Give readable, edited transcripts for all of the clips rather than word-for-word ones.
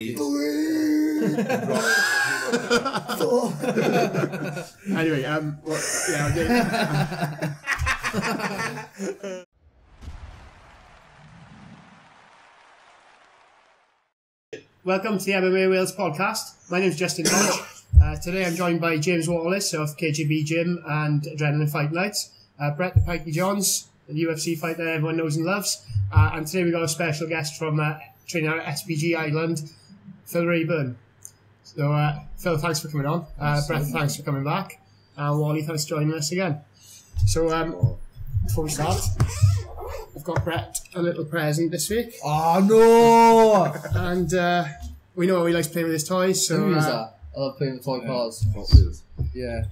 Anyway, welcome to the MMA Wales podcast. My name is Justin Dodge. Today I'm joined by James Wallis of KGB Gym and Adrenalin Fight Nights, Brett the Pikey Johns, the UFC fighter everyone knows and loves, and today we've got a special guest from training out at SPG Island, Phil Raeburn. So Phil, thanks for coming on. Brett, thanks for coming back. And Wally, thanks for joining us again. So before we start, I've got Brett a little present this week. Oh no! And we know he likes playing with his toys. So Who is that? I love playing with toy cars. Yeah.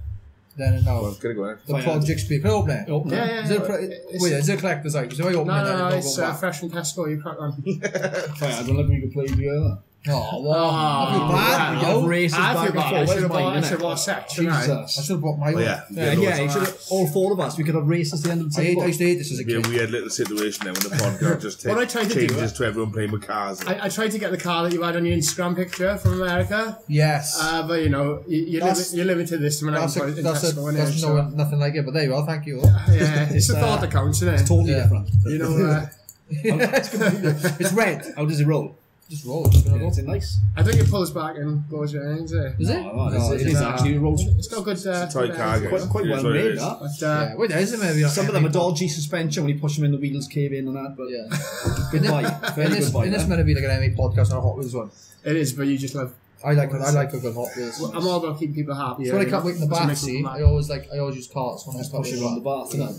Then and now. Well, gonna go the project's being open it. Yeah. Is it a collector's item? So I open it. No, it's fresh from Tesco. You crack on. I don't know if we can play together. Oh, wow. I feel bad. We have races back and forth. I should have bought a section. I should have bought my one. Yeah, you should have, all four of us, we could have races at the end of the table. I used to hate this as a Yeah, kid. we had a little situation there when the podcast just What I tried to do, changes to everyone playing with cars. I tried to get the car that you had on your Instagram picture from America. Yes. But you know, you're limited this to That's nothing like it, but there you are, thank you. Yeah, it's the thought that counts, isn't it? It's totally different. You know, It's red. How does it roll? Just roll. Yeah, it's nice. I think it pulls back and goes your hands. Is it? No, it is actually rolls. It's got good. Toy car, Quite well made, that. But, Wait, is it maybe? Some of them are dodgy suspension when you push them in, the wheels cave in and that. But Yeah. good buy. Very good buy. In this meant to be like an MMA podcast and a Hot Wheels one. it is, but you just love. I like a good Hot Wheels. I'm all about keeping people happy. So when I can't wait in the bath, see, I always use carts when I Push it around the bath. Yeah.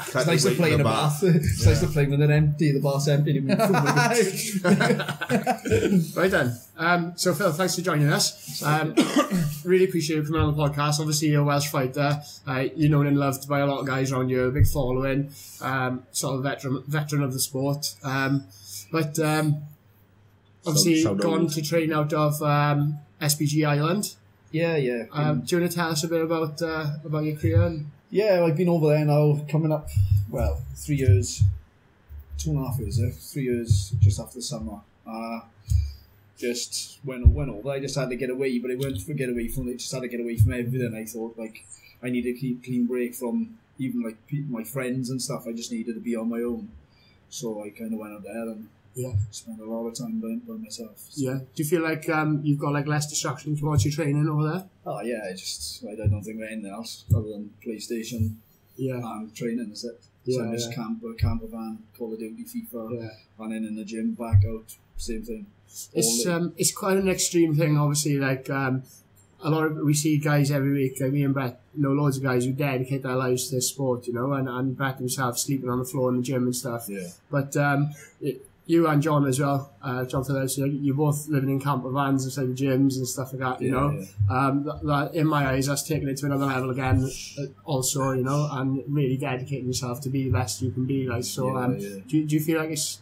It's nice to play in a bath. It's nice to play when they're empty. The bath's empty. Right then. So Phil, thanks for joining us. Really appreciate you coming on the podcast. Obviously, you're a Welsh fighter. You're known and loved by a lot of guys around you. A big following. Sort of veteran of the sport. But obviously, gone to train out of SPG Island. Yeah. Do you want to tell us a bit about your career? Yeah, I've been over there now, coming up, 3 years, 2.5 years, 3 years just after the summer. Just went over. I just had to get away, but it weren't to get away from it. Just had to get away from everything. I thought I needed to keep clean break from even my friends and stuff. I just needed to be on my own. So I kind of went out there and spent a lot of time by myself. So. Yeah. Do you feel like you've got less distractions towards your training over there? Oh yeah, I don't think there's anything else other than PlayStation and training, is it? So I'm just camper van, Call of Duty, FIFA, and then in the gym, back out, same thing. It's quite an extreme thing, obviously. We see guys every week, like me and Brett know loads of guys who dedicate their lives to this sport, you know, and Brett himself sleeping on the floor in the gym and stuff. Yeah. But you and John as well, John Phillips, you're both living in camper vans inside the gyms and stuff like that, you know. That, in my eyes, that's taking it to another level again, also, you know, and really dedicating yourself to be the best you can be. Do you feel like it's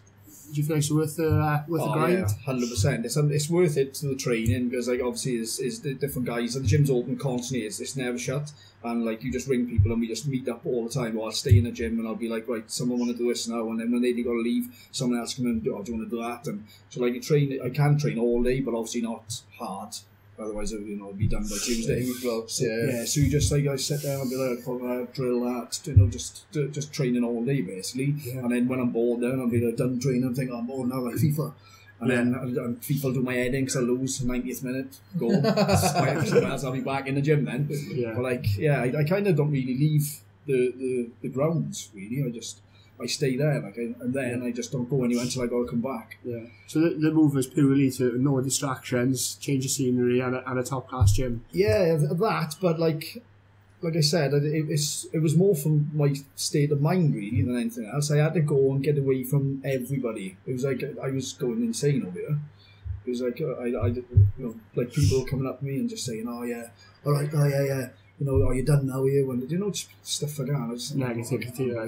worth the grind? Yeah, 100%. It's worth it to the training because obviously is the different guys and the gym's open constantly. It's never shut, and you just ring people and we just meet up all the time. Or I'll stay in the gym and I'll be like, right, someone want to do this now, and then when they got to leave, someone else come in and do you want to do that? And so I can train all day, but obviously not hard. Otherwise, it'll be done by Tuesday. So you just I sit down and be like, drill that, just training all day basically. Yeah. And then when I'm bored, then I'll be done training. I'm thinking, I'm bored now, like FIFA. And then FIFA will do my head in because I lose 90th minute goal. I'll be back in the gym then. Yeah. But I kind of don't really leave the grounds really. I stay there, and then I just don't go anywhere until I got to come back. Yeah. So the move was purely to no distractions, change of scenery, and a top class gym. Yeah, that. But like I said, it was more from my state of mind really than anything else. I had to go and get away from everybody. It was like I was going insane over here. It was like people coming up to me and just saying, "Oh yeah, all right, oh yeah." You know, are you done now here? When just stuff like that. I just negativity. I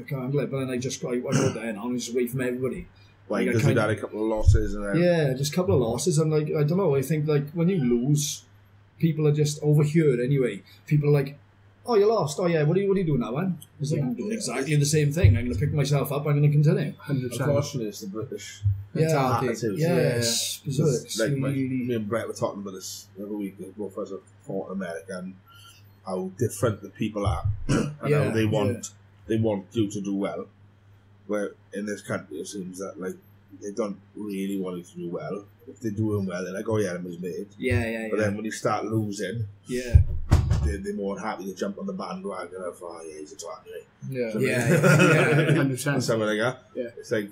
can't let. But then I go there and I'm just away from everybody. Like, because you had a couple of losses and just a couple of losses, and I don't know. I think when you lose, people are just over here anyway. People are like, oh, you lost. Oh, yeah, what are you doing now, man? It's like, I'm doing exactly the same thing. I'm going to pick myself up. I'm going to continue. 100%. Unfortunately, it's the British mentality. attitude. Yes. Like me and Brett were talking about this the other week. Both of us are taught in America and how different the people are and how they want you to do well. Where in this country it seems that like they don't really want you to do well. If they're doing well, they're like, oh yeah, I'm his mate. Yeah. But then when you start losing, they're more happy to jump on the bandwagon of, oh yeah, he's a twat anyway. Yeah. 100%. Something like that. Yeah. It's like,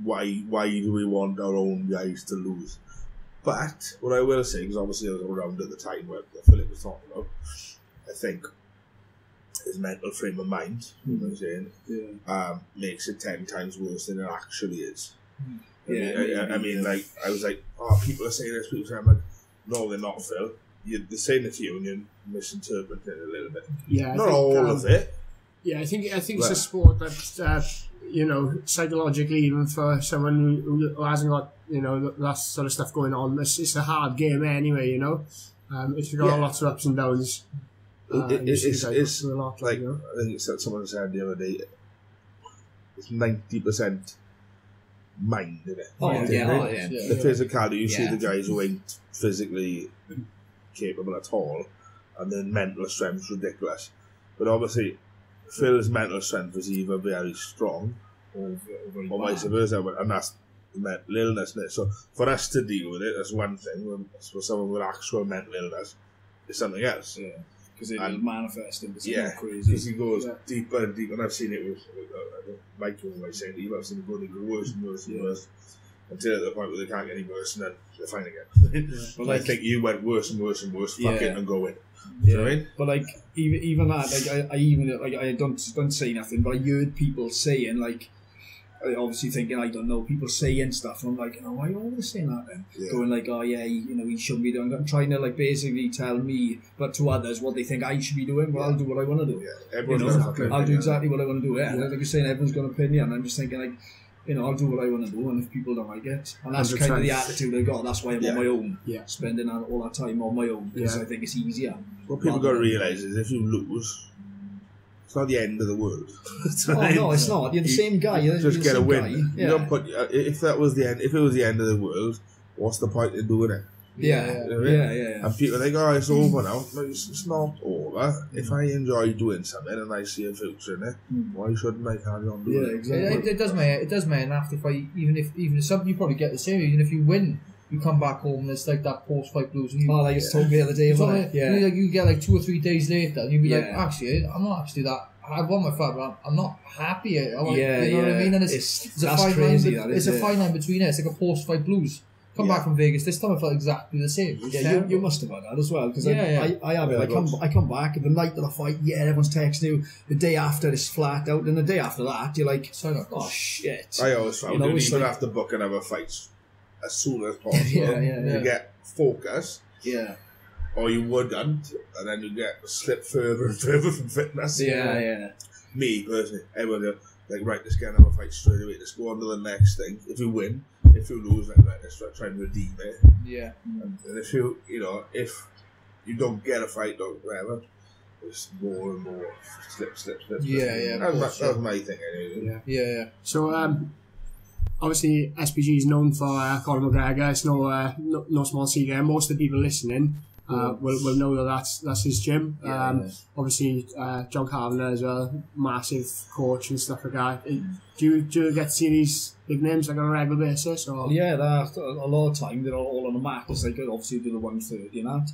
why do we want our own guys to lose? But what I will say, because obviously I was around at the time where Philip was talking about, I think his mental frame of mind, you know what I'm saying, makes it 10 times worse than it actually is. I mean, like, I was like, oh, people are saying this, people are saying, I'm like, no, they're not, Phil. They're saying it to you and you're misinterpreting it a little bit. Yeah, not all of it. Yeah, I think it's a sport that, you know, psychologically, even for someone who hasn't got, you know, that sort of stuff going on, it's a hard game anyway, you know. It's got lots of ups and downs. It's a lot, like, you know? I think someone said the other day, it's 90% mind, isn't it? The physicality, you see the guys who ain't physically capable at all, and then mental strength is ridiculous. But obviously, Phil's mental strength is either very strong or vice versa, and that's the mental illness, isn't it? So for us to deal with it, that's one thing. For someone with actual mental illness, it's something else. Yeah. Because it'll manifest into something crazy. Because he goes deeper and deeper, and I've seen it with Mikey always saying, I've seen it go worse and worse and worse until at the point where they can't get any worse, and then they're fine again. But I think you went worse and worse and worse, fuck it and go in. You know what I mean? But like even that, like I don't say nothing, but I heard people saying like, obviously thinking I don't know, people saying stuff, and I'm like, why are you always saying that then? Going like, oh yeah, you know, he shouldn't be doing. I'm trying to like basically tell me, but to others, what they think I should be doing. Well, I'll do what I want to do. Yeah, everyone's got an I'll do exactly what I want to do. Yeah, like you're saying, everyone's got an opinion. I'm just thinking like, you know, I'll do what I want to do, and if people don't like it, and that's kind of the attitude I got. That's why I'm on my own, spending all that time on my own, because I think it's easier. What people got to realise is if you lose, it's not the end of the world. No, it's not. You're the same guy. You're just get a win. You don't put. If that was the end, if it was the end of the world, what's the point in doing it? Yeah. And people are like, oh, it's over now. No, it's not over. If I enjoy doing something and I see a future in it, why shouldn't I carry on doing it? Exactly. It does matter. And after fight, even if something, you probably get the same. Even if you win, you come back home and it's like that post-fight blues. And like you told me the other day about it. You get like 2 or 3 days later, and you'll be like, actually, I'm not actually that. I won my fight, but I'm not happy. You know what I mean? And it's a fine crazy, line. It's a fine line between it. It's like a post-fight blues. Come back from Vegas. This time I felt exactly the same. Yeah, you must have had that as well, because I have it. I come back the night of the fight. Yeah, everyone's texting you. The day after, it's flat out, and the day after that, you're like, oh shit. I always found you even have to book another fight as soon as possible. You get focus. Yeah. Or you wouldn't, and then you get slip further and further from fitness. Yeah. Me personally, everyone go, like, right, let's get another fight straight away. Let's go on to the next thing. If you win, if you lose, like, right, let's try and redeem it. Yeah. And if you if you don't get a fight or whatever, there's more and more slip. Yeah. That was my thing anyway. Yeah. So, obviously, SPG is known for Conor McGregor. It's no small secret. Most of the people listening will know that that's his gym. Obviously, John Carpenter as well, massive coach and stuff like that. Do you get to see these big names like on a regular basis? Or? Yeah, a lot of time they're all on the mat. It's like obviously do the 130 and that.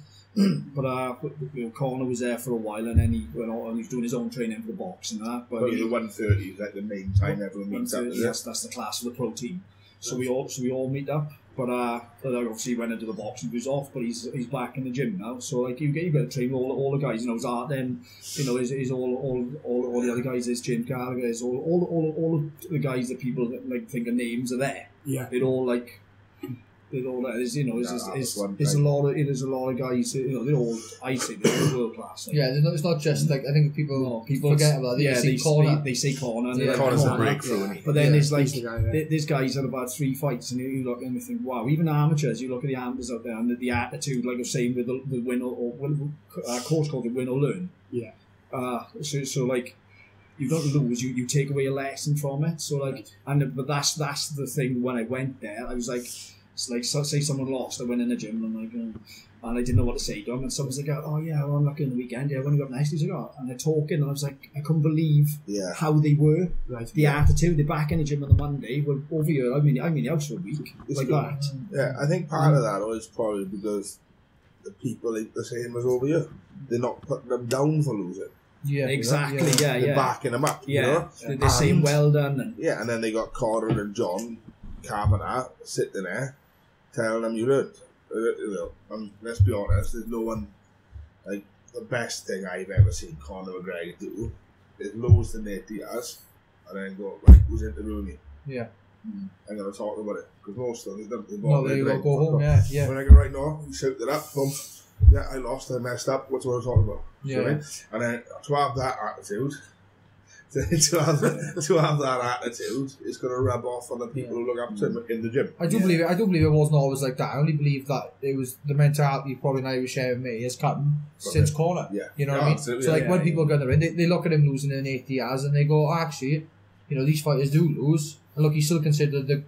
But Conor was there for a while, and then he went on. He was doing his own training for the box and that. But the 130 is like the main time everyone meets up. That's the class of the pro team. So we all meet up. But obviously went into the box and was off. But he's back in the gym now. So like you got to train all the guys. You know, his art. Then is all the other guys. There's James Gallagher. There's all of the guys that people like think of names are there. Yeah. It all like. There's a lot of guys. They're all, I think, they're all world class. Yeah, it's not just like I think people forget about it. They say corner. Corner's a breakthrough. But then there's there's guys that have had 3 fights, and you look and you think, wow. Even amateurs, you look at the amateurs out there, and the attitude, like I was saying, with the win or course called the win or learn. Yeah. So like. You don't lose. You take away a lesson from it. So like, but that's the thing. When I went there, I was like, it's like say someone lost. I went in the gym and I'm like, and I didn't know what to say to them. And someone's like, oh yeah, well, I'm lucky on the weekend. Yeah, when you got next, he's like, oh, and they're talking, and I was like, I couldn't believe how they were. Right. The attitude. They're back in the gym on the Monday. Well, over here, I'm in the house for a week. It's like that. Yeah, I think part of that was probably because the people ain't the same as over here. They're not putting them down for losing. Yeah, exactly. They're backing them up. Yeah, you know? They're saying well done. And then they got Connor and John Carpenter sitting there telling them you learned. Let's be honest, there's no one like the best thing I've ever seen Conor McGregor do is lose to Nate Diaz and then go right, who's interviewing me? Yeah. I'm gonna talk about it because most of them they go home. Yeah. When I go right now, you shout it up, boom. Yeah, I lost, I messed up. What's what I'm talking about? Yeah. You know what I mean? And then to have that attitude, to have that attitude, it's going to rub off on the people who look up to him in the gym. I do believe it wasn't always like that. I only believe that it was the mentality probably now was sharing with me has come since Corner. Yeah. You know what I mean? Absolutely. So like when people go there, they look at him losing in 8 years and they go, oh, actually, these fighters do lose. And look, he's still considered the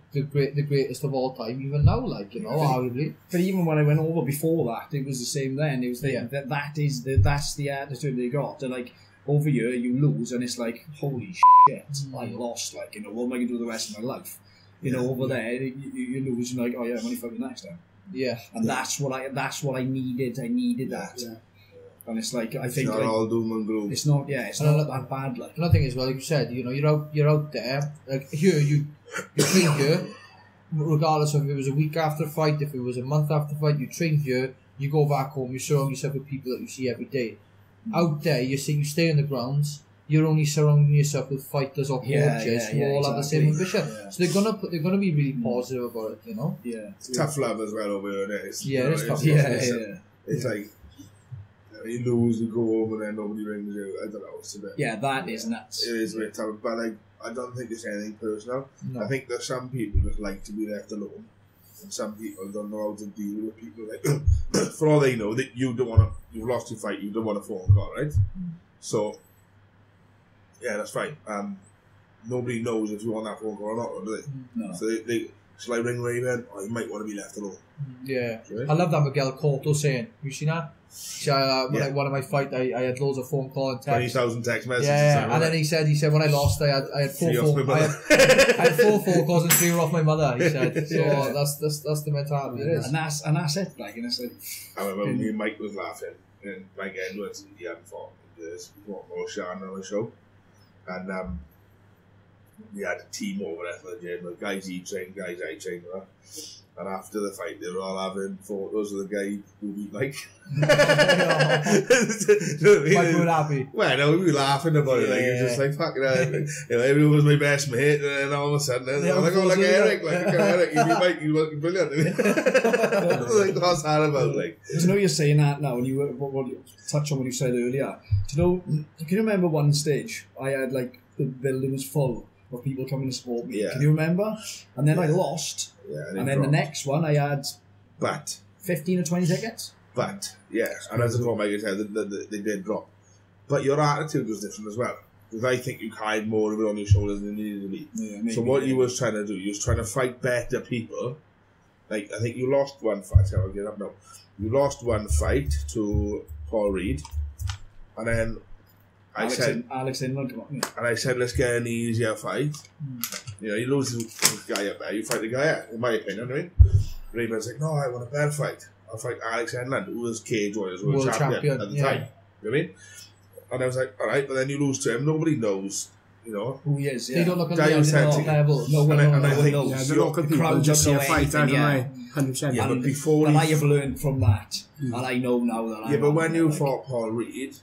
greatest of all time, even now, arguably. But even when I went over before that, it was the same then. It was that's the attitude they got. They're like, over here, you lose, and it's like, holy shit, I lost. Like, what am I going to do the rest of my life? Over there, you lose, and like, oh yeah, I'm only fighting next time. Yeah. And that's what I needed. I needed that. Yeah. And it's like, I think it's not all doom and gloom. It's not that bad. Like another thing is, well, like you said, you're out there. Like here, you train here, regardless of if it was a week after a fight, if it was a month after a fight. You train here. You go back home. You surround yourself with people that you see every day. Out there, you stay in the grounds. You're only surrounding yourself with fighters or coaches who all have the same ambition. Yeah. So they're gonna be really positive about it. Yeah. It's tough love as well over there. It's tough. It's like. You lose, you go home, and then nobody rings you. I don't know. It's a bit. Yeah, that is nuts. It is a bit tough, but I don't think it's anything personal. No. I think there's some people that like to be left alone, and some people don't know how to deal with people. Like, for all they know, that you don't want to. You've lost your fight. You don't want a phone call, right? So, yeah, that's fine. Nobody knows if you want that phone call or not, do they? No. So shall I ring Raeburn? Oh, you might want to be left alone. Yeah, right? I love that Miguel Cotto saying. You seen that? When one of my fights, I had loads of phone calls and texts. 20,000 text messages. Yeah, and then he said when I lost, I had 4 phone calls and 3 were off my mother. He said, so that's the mentality. It is, and that's it. Like, and it's like, I remember me and Mike was laughing, and Mike Edwards, he hadn't fought because he fought more Sean on the show, and we had a team over there for the gym. The guys he trained, guys I trained with. And after the fight, they were all having photos of the guy who beat Mike. Mike were happy. Well, no, we were laughing about it. Like, it was just like, fucking hell. Everyone was my best mate, and then all of a sudden, I'm like, Eric, you beat Mike, you're looking brilliant. Like, what's that about? Like, do you know you're saying that now, and what you touch on what you said earlier? Can you remember one stage I had, like, the building was full of people coming to support me? Can you remember? And then I lost. And then the next one I had 15 or 20 tickets. And as Mike said, they did drop. But your attitude was different as well. Because I think you carried more of it on your shoulders than you needed to be. Yeah, so what you was trying to do, you was trying to fight better people. Like, I think you lost one fight. I'll get up now. You lost one fight to Paul Reed. And then Alex Inland, and I said, let's get an easier fight. You lose this guy up there, you fight the guy out, in my opinion, right? Rayburn's like, no, I want a better fight. I'll fight Alex Inland, who was Cage Warriors World Champion at the time. You know what I mean? And I was like, alright, but then you lose to him, nobody knows, you know. Who he is, yeah. They don't look at Guy who said the to- level. No one And I think- knows. Yeah, the local people crowd just see don't a know fight, don't anything, they? 100%. Yeah, but And- before and he- I have learned from that, and I know now that Yeah, I'm but when you like, fought Paul Reed,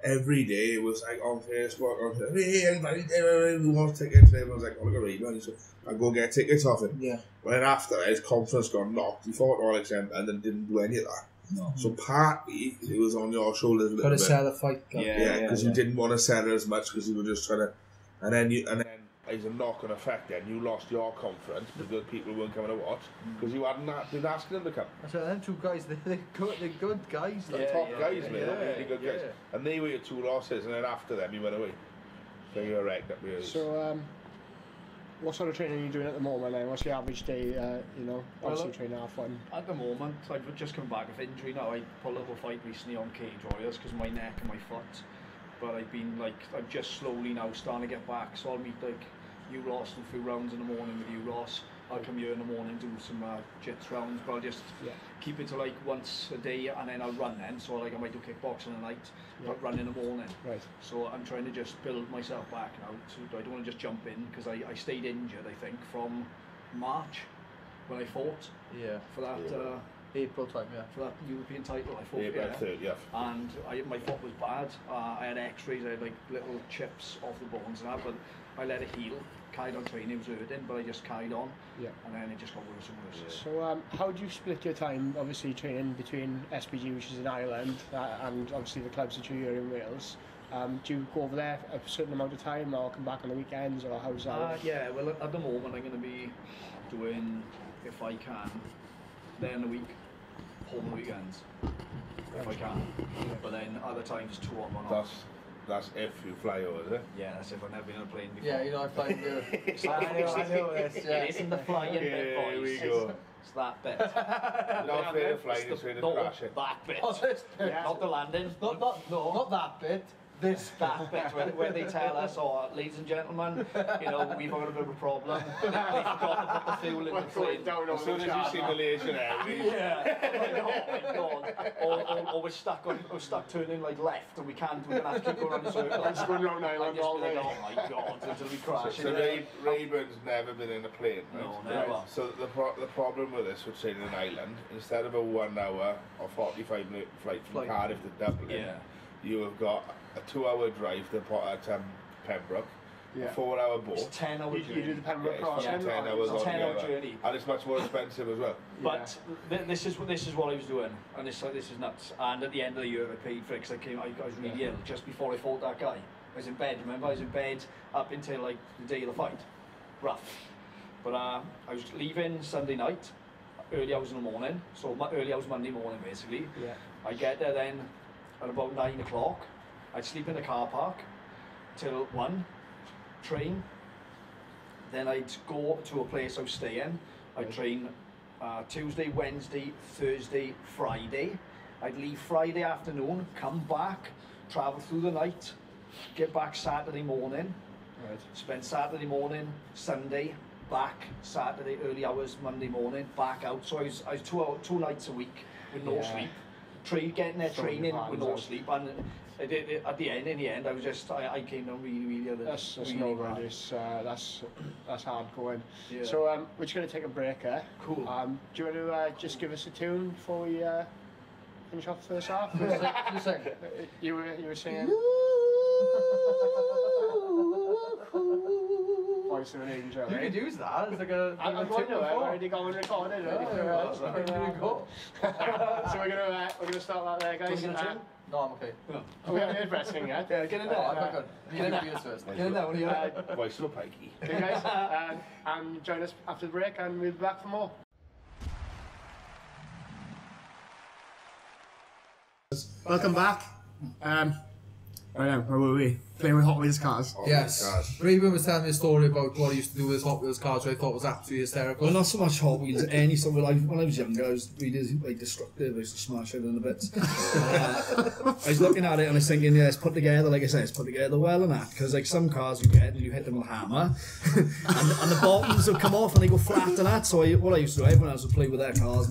every day it was like on Facebook, hey, everybody, who wants tickets? And everyone's like, oh, look at Reed, man. So I go get tickets off him. Yeah. But then after his confidence got knocked, he fought Alex and then didn't do any of that. No. So partly it was on your shoulders a little Got to bit. sell the fight. Yeah, because you didn't want to sell it as much because you were just trying to, and then as a knock-on effect, then you lost your confidence because people weren't coming to watch because you hadn't been asking them to come. So them two guys, they're good guys. They're top guys, mate. They're really good guys. And they were your 2 losses, and then after them, you went away. So you were wrecked up here. So, what sort of training are you doing at the moment then? What's your average day, obviously training half one? At the moment, I've just come back of injury now. I put a little fight recently on Cage Warriors because my neck and my foot. But I'm just slowly now starting to get back. So I'll meet you Ross and a few rounds in the morning with you Ross. I'll come here in the morning, do some jits rounds, but I'll just keep it to once a day, and then I'll run then. So I might do kickboxing at night, but run in the morning. Right. So I'm trying to just build myself back now. So I don't want to just jump in because I stayed injured, I think, from March when I fought. Yeah. For that. April time, For that European title, I fought. April 30th. And my foot was bad. I had X-rays. I had little chips off the bones and that, but I let it heal. Carried on training. It was hurting, but I just carried on. Yeah. And then it just got worse and worse. So how do you split your time? Obviously training between SPG, which is in Ireland, and obviously the clubs that you're here in Wales. Do you go over there a certain amount of time, or come back on the weekends, or how's that? Yeah. Well, at the moment, I'm going to be doing, if I can, day in the week, home weekends, if I can. But then other times 2 on 1 off. That's if you fly over, is it? Yeah, that's if I've never been on a plane before. Yeah, I flying the. I know this. Yeah. It isn't the flying bit, boys. Here we go. It's that bit. Not fair to flying, it's fair to crashing. That bit. Yeah. Not the landing. Not that bit. That bit where they tell us, ladies and gentlemen, we've got a bit of a problem. They forgot to put the fuel in the plane. As soon as you see Malaysian Airways. Yeah. Oh my God. Or we're stuck turning left, and we're going to have to keep going around the circle. Let's go round Ireland all day. Oh my God, until we crash. So Raeburn's never been in a plane, right? No, never. So the problem with this with sailing in Ireland, instead of a 1 hour or 45-minute flight from Cardiff to Dublin, you have got a 2-hour drive to Pembroke, a 4-hour boat. It's a 10-hour journey. You do the Pembroke crossing? 10 hours It's a 10-hour altogether. journey. And it's much more expensive as well. But this is what I was doing, and this is nuts. And at the end of the year, I paid for it because I was really ill just before I fought that guy. I was in bed. Remember, I was in bed up until the day of the fight. Rough. But I was leaving Sunday night, early hours in the morning. So early hours Monday morning, basically. Yeah. I get there then at about 9 o'clock. I'd sleep in the car park till 1, train. Then I'd go to a place I was staying. I'd train Tuesday, Wednesday, Thursday, Friday. I'd leave Friday afternoon, come back, travel through the night, get back Saturday morning. Right. Spend Saturday morning, Sunday, back Saturday, early hours, Monday morning, back out. So I was 2 nights a week with no sleep. Getting there, training with no sleep, and in the end, I was just, I came down really ill. That's no good. That's hard going. Yeah. So we're just going to take a break here. Cool. Do you want to just give us a tune before we finish off the first half? You were singing. Voice of an angel. You could use that as like a. I'm going to. I've already gone and recorded. So we're gonna start that there, guys. No, I'm okay. We haven't heard wrestling yet. Yeah, get in there. I'm not good. Get in there first. Get in there. What are you? Voice of a Pikey. Okay, guys. And join us after the break, and we'll be back for more. Welcome back. Where were we? Playing with Hot Wheels cars. Yes. Raeburn was telling me a story about what he used to do with his Hot Wheels cars, which I thought was absolutely hysterical. Well, not so much Hot Wheels, any sort of, when I was younger, I was really destructive. I used to smash everything to bits. I was looking at it and I was thinking, it's put together, like I said, it's put together well and that, because some cars you get and you hit them with a hammer and the bottoms will come off and they go flat and that. So what I used to do, everyone else would play with their cars,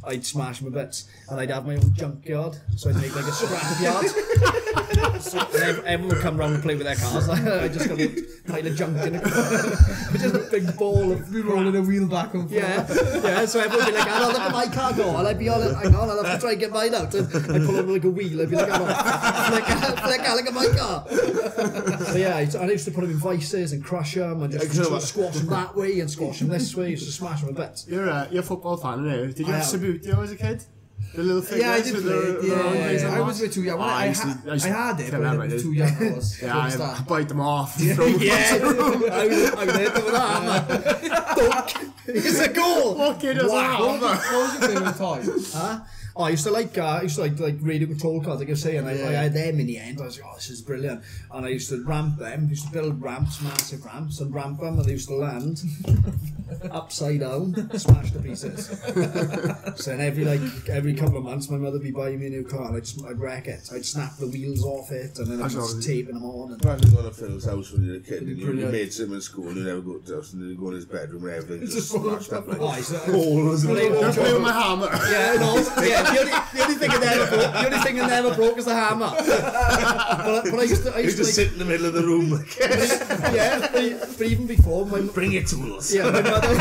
I'd smash them a bits, and I'd have my own junkyard, so I'd make like a scrap yard. So everyone would come round and play with their cars. I just got a pile of junk in it. Just a big ball of rolling a wheel back and forth. Yeah. So everyone would be like, oh, look at my car go. And I'd be all, hang on, I'll have to try and get mine out. And I'd pull on like a wheel. I'd be like, flick, look at my car. So yeah, I used to put them in vices and crush them and just squash them that way and squash them this way. I used to smash them a bit. You're a football fan, aren't you? Did you have Sabutio as a kid? The little figures. Yeah, I did play. I was a bit too young. I had it, but I was too young. I bite them off. I was hit them with that, man. It's a goal. What kid does that? What was your favourite toy? Huh? Oh, I used to like radio control cars, like I was saying. I had them in the end. I was like, oh, this is brilliant. And I used to ramp them. I used to build ramps, massive ramps, and ramp them, and they used to land upside down, smash to pieces. So then every couple of months, my mother would be buying me a new car, and I'd wreck it. I'd snap the wheels off it, and then I'd just taping them on. And imagine going to Phil's house when you were a kid, and you made him in school, and you never go to the house, and then you go in his bedroom, and everything just smashed up like balls. Don't play with my hammer. Yeah, no, yeah. The only thing that never broke is the hammer. But I used to just sit in the middle of the room. But even before, bring your tools. Yeah, my mother. We've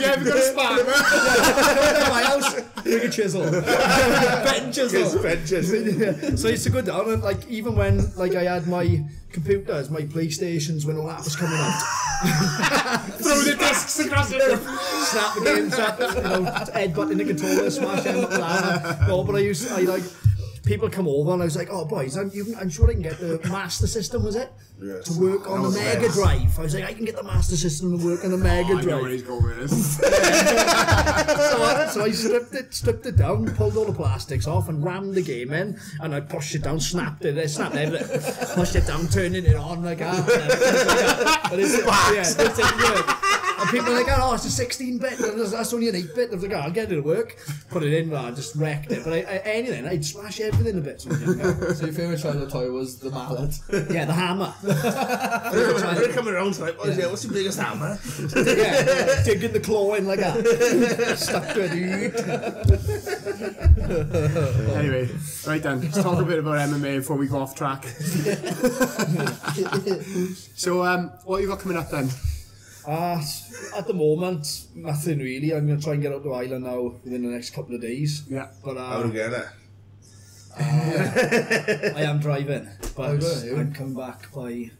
got a spark. My house, bring a chisel, bent chisel. So I used to go down and like even when like I had my computers, my PlayStations, when all that was coming out. Throw the discs across the room. Snap the game, headbutt in the controller, smash them up that. No, but I like people come over and I was like, oh boys, I'm sure I can get the Master System, was it? Yes. To work on the Mega Drive. I was like, I can get the Master System to work on the Mega Drive. I know where he's going with this. So I stripped it down, pulled all the plastics off and rammed the game in, and I pushed it down, snapped everything, pushed it down, turning it on like that. But it didn't work. And people are like, oh, it's a 16-bit, that's only an 8-bit. I was like, oh, I'll get it to work. Put it in, I just wrecked it. But I'd smash everything a bit. So your favourite childhood toy was the mallet? Yeah, the hammer. They're coming around tonight, what's your biggest hammer? Yeah, digging the claw in like that. Stuck to it. Anyway, right then, let's talk a bit about MMA before we go off track. So, what you got coming up then? At the moment, nothing really. I'm going to try and get out to Ireland now within the next couple of days. Yeah. But how to get it? I am driving, but I'm coming back by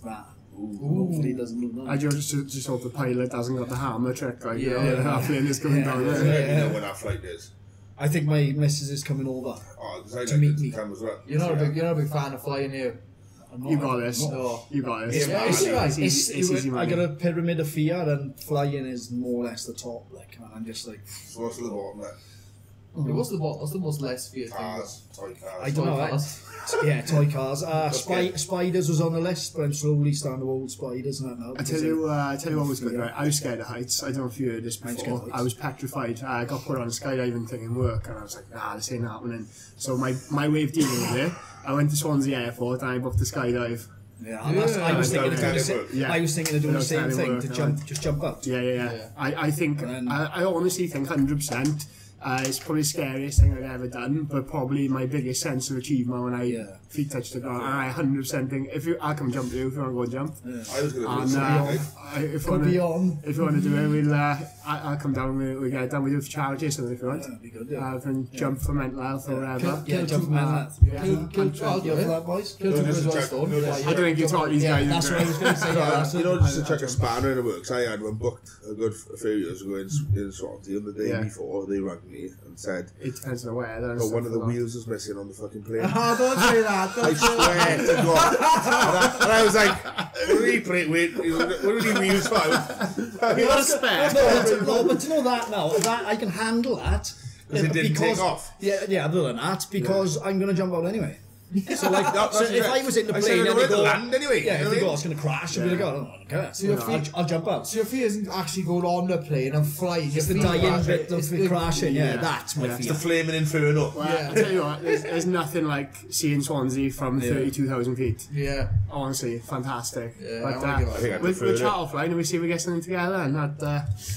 that. Hopefully it doesn't look I just hope the pilot hasn't got the hammer trick, like, half lane is coming down there. You know when our flight is? I think my missus is coming over to meet me. As well. You're not a big fan of flying here. You got this. No. You got this. It's easy. I got a pyramid of fear, and flying is more or less the top. Like, man, I'm just like. So what's the bottom there? What's the most less fear thing? Toy cars. I don't know. Yeah, toy cars. Spiders was on the list, but I'm slowly starting to hold spiders and that now. I tell you what was good, right? I was scared of heights. I don't know if you heard this before. I was petrified. I got put on a skydiving thing in work, and I was like, nah, this ain't happening. So my way of dealing with it, I went to Swansea Airport and I booked the skydive. I was thinking of doing the same thing to jump out. Yeah. I think I honestly think 100%. It's probably the scariest thing I've ever done, but probably my biggest sense of achievement when I feet touch the ground. And I 100% think I'll come jump to you if you want to go and jump. I was going to if you want to do it, I'll come down. We'll get it done. We do it for charity or something if you want. That'd be good. Jump for mental health or whatever. Jump for mental health. Kill for that, boys. I don't think you taught these guys. That's what I was going to say. You know, just to check a spanner in the works, I had one booked a few years ago in Swansea, and the day before they rang me and said it depends on where. But one of the wheels was missing on the fucking plane. Oh, don't say that. I swear to God. And I was like, what are these wheels for? You got a spare? No, but to know that now, that I can handle that. Because it didn't take off. Yeah, other than that, because I'm going to jump out anyway. So like, if I was in the plane and they go land anyway, if they go, it's going to crash. I'd be like, oh, okay. So I'll jump out. So your fear isn't actually going on the plane and flying. It's the dying bit of the crashing. Yeah, that's my fear. It's the flaming inferno. Well, I tell you what, there's nothing like seeing Swansea from 32,000 feet. Yeah. Honestly, fantastic. Yeah, but we'll chat offline and we see if we get something together, and that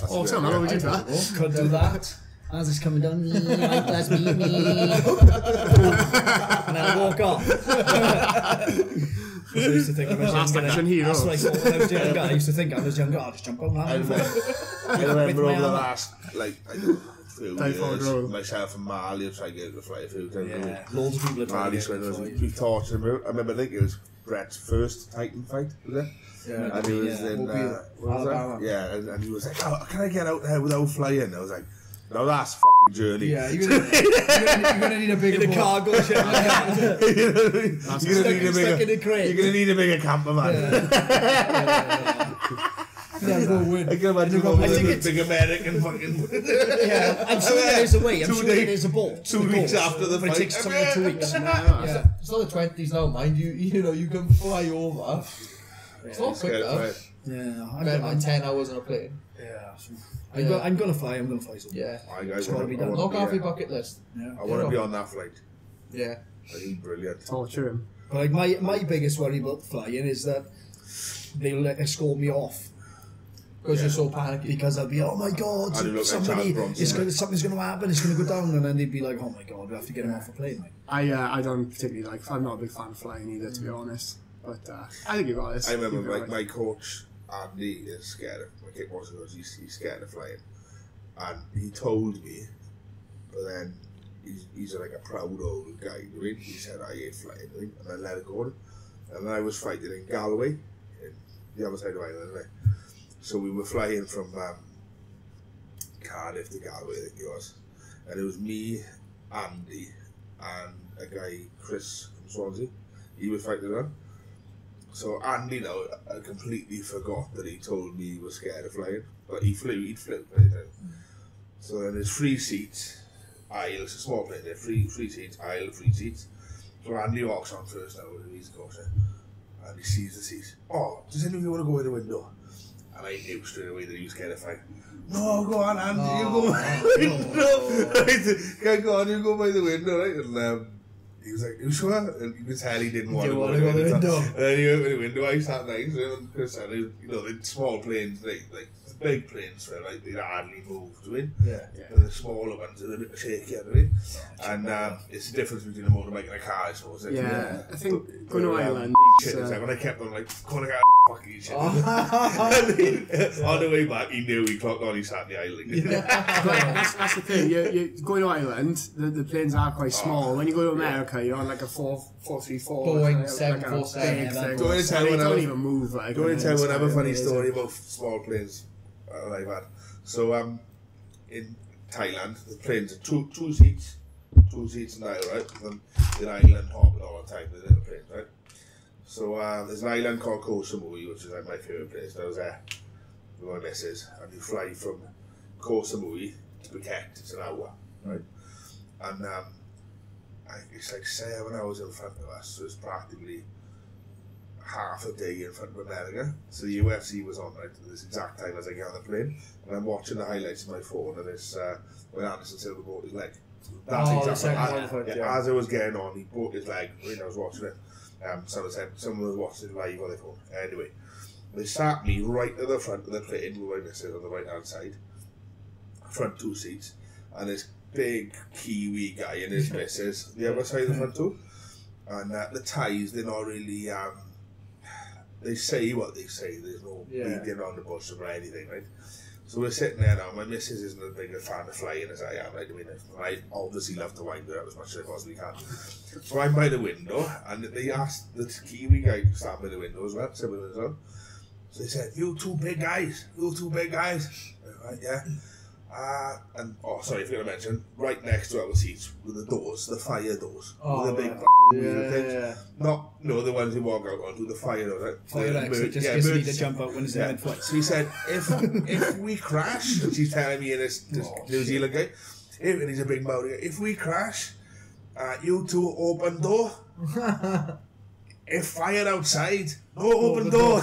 awesome. I'll over to that. Could do that. As it's coming down, that's me. And then I walk off. I used to think I was younger. That's what I thought when I was younger. I used to think I was younger. I'll just jump on that. I remember over the last, like, I don't know, few years, myself and Marley have tried to get to fly a few times. Yeah, loads of people have tried to get to fly. We tortured him. I remember, I think it was Brett's first Titan fight, was it? Yeah, and he was in Alabama. Yeah, and he was like, "Oh, can I get out there without flying?" I was like, "No, that's a fucking journey." Yeah, you're gonna need a bigger cargo ship. You're gonna need a bigger camper, man. I can imagine a big American fucking. Yeah, I'm sure there is a way. I'm sure there is a boat. 2 weeks after the fight. It takes something like 2 weeks. Yeah, it's not the 20s now, mind you. You know, you can fly over. It's not quick enough. Yeah, I bet like 10 hours on a plane. Yeah, I'm gonna fly. I'm gonna fly something. Yeah, it's gotta be done. Knock off your bucket list. I want to be on that flight. Yeah, he's brilliant. Torture him. But like my biggest worry about flying is that they'll escort me off. Because you're so panicky. Because I'll be, oh my god, something's going to happen, it's going to go down, and then they'd be like, oh my god, we have to get him off the plane. Like. I don't particularly like. I'm not a big fan of flying either, to be honest. But I think you got this. I remember my coach Andy is scared of my kickboxing coach. He's scared of flying, and he told me, but then he's like a proud old guy. Right? He said I hate flying, right? And I let it go. And then I was fighting in Galway, in the other side of Ireland. Right? So we were flying from Cardiff to Galway, I think it was. And it was me, Andy, and a guy, Chris from Swansea. He was fighting on. So Andy now, I completely forgot that he told me he was scared of flying. But he'd flew. So then there's 3 seats, aisle, it's a small plane there, 3 seats, aisle, 3 seats. So Andy walks on first now, he's the coach, and he sees the seats. Oh, does anyone want to go in the window? And I knew straight away that he was scared of flying. No, go on, Andy, you go by the window. Go on, you go by the window, right? And he was like, you sure? And you could tell he didn't want to go by the window. And then he went by the window, I sat next to him, and Chris said, you know, the small planes, like big planes, where like they hardly move, do you mean? Yeah. But the smaller ones are a bit shaky, do you mean? And it's the difference between a motorbike and a car, I suppose. Yeah, I think going to Ireland. When I kept on like, calling out fucking shit. On the way back, he knew he clocked on, he sat in the island. That's the thing, you're going to Ireland, the planes are quite small. When you go to America, you're on like a 434. Boeing 747. Don't even move. Don't tell one other funny story about small planes I've had. So, in Thailand, the planes are two seats in the aisle, right? And the island hopping all the time, the little planes, right? So there's an island called Koh Samui, which is like my favourite place. I was there with my missus, and you fly from Koh Samui to Phuket. It's an hour, right? And it's like 7 hours in front of us, so it's practically half a day in front of America. So the UFC was on right at this exact time as I get on the plane, and I'm watching the highlights on my phone, and it's when Anderson Silva broke his leg. That's exactly as I was getting on, he broke his leg when I was watching it. Someone was watching it live on their phone. Anyway, they sat me right at the front of the plane with my missus on the right hand side, front 2 seats, and this big Kiwi guy and his missus the other side of the front 2. And the Thais, they're not really they say what they say, there's no beating around the bush or anything, right? So we're sitting there now, my missus isn't as big a fan of flying as I am, right? I mean, I obviously love to wind her up as much as I possibly can. So I'm by the window, and they asked the Kiwi guy to stand by the window as well, similar as well. So they said, you two big guys. Right, yeah. And sorry, I forgot to mention, right next to our seats were the doors, the fire doors. The big things. Not the ones you walk out onto, the fire doors. Right? Fire exit, just need to jump out when it's in flight. So he said, if we crash, and she's telling me in this New Zealand guy, and he's a big Maori guy, if we crash, you two open door. If fire outside, no open door.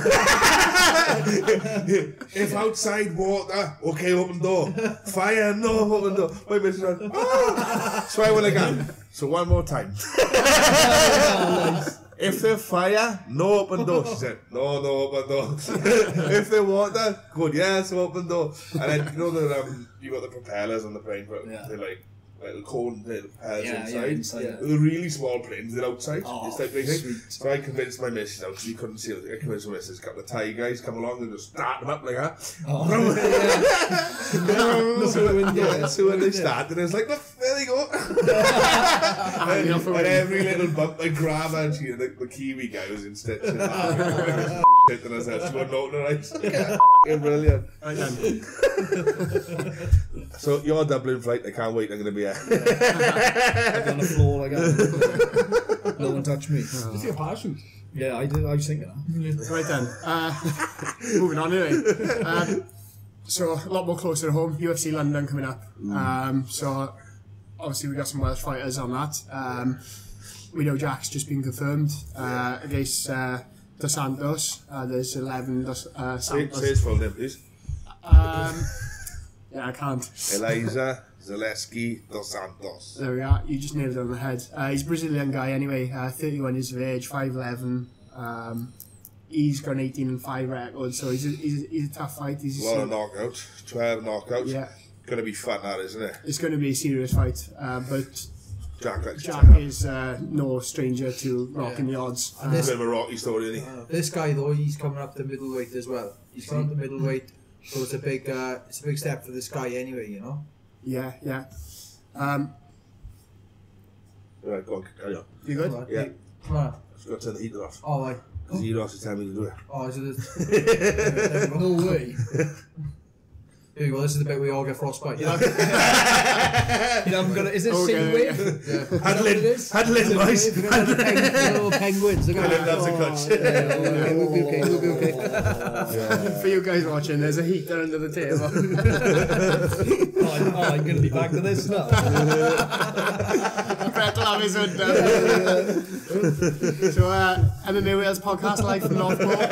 If outside water, okay, open door. Fire, no open door. My missus went, so I went again. So one more time. If they're fire, no open door. She said, no open door. If they're water, good, yes, open door. And then, you know, you got the propellers on the plane, but they're like little cone propellers inside. The really small planes, they're outside. It's like big thing. So I convinced my missus out, because she couldn't see it. I convinced my missus, a couple of Thai guys come along and just start them up like that. So when they started, I was like, look, there they go. and every little bump I grab her, and she, the Kiwi guy was in stitches. And I said, she wouldn't notice. Brilliant. So your Dublin flight, I can't wait, I'm going to be here. I'm on the floor like that. No one touched me. Did you get a parachute? Yeah, I did. I was thinking that. Right then, moving on anyway. So a lot more closer to home, UFC London coming up. So obviously we got some Welsh fighters on that. We know Jack's just been confirmed against Dos Santos. There's 11 Santos. Say his full name, please. Yeah, I can't. Eliza Zaleski Dos Santos. There we are, you just nailed it on the head. He's a Brazilian guy anyway, 31 years of age, 5'11". He's got an 18-5 record, so he's a tough fight. He's a lot of knockouts, 12 knockouts. Yeah. Going to be fun, that, isn't it? It's going to be a serious fight, but Jack is no stranger to rocking the odds. It's a bit of a rocky story, isn't he? This guy though, he's coming up to middleweight as well. He's coming up to middleweight, so it's a big step for this guy anyway, you know. Yeah. Right, go on, carry on. You good? Yeah. Come on. Just got to turn the heater off. Oh, right. Because the heater off is telling me to do it. Oh, is it? No way. Here you go, this is the bit where we all get frostbite. Is it Singwave? Yeah. Handling, boys. Little penguins. Philip loves a clutch. We'll be okay. For you guys watching, there's a heater under the table. I'm going to be back to this now. Better have his hood down. So, MMA Wales podcast live from Northport.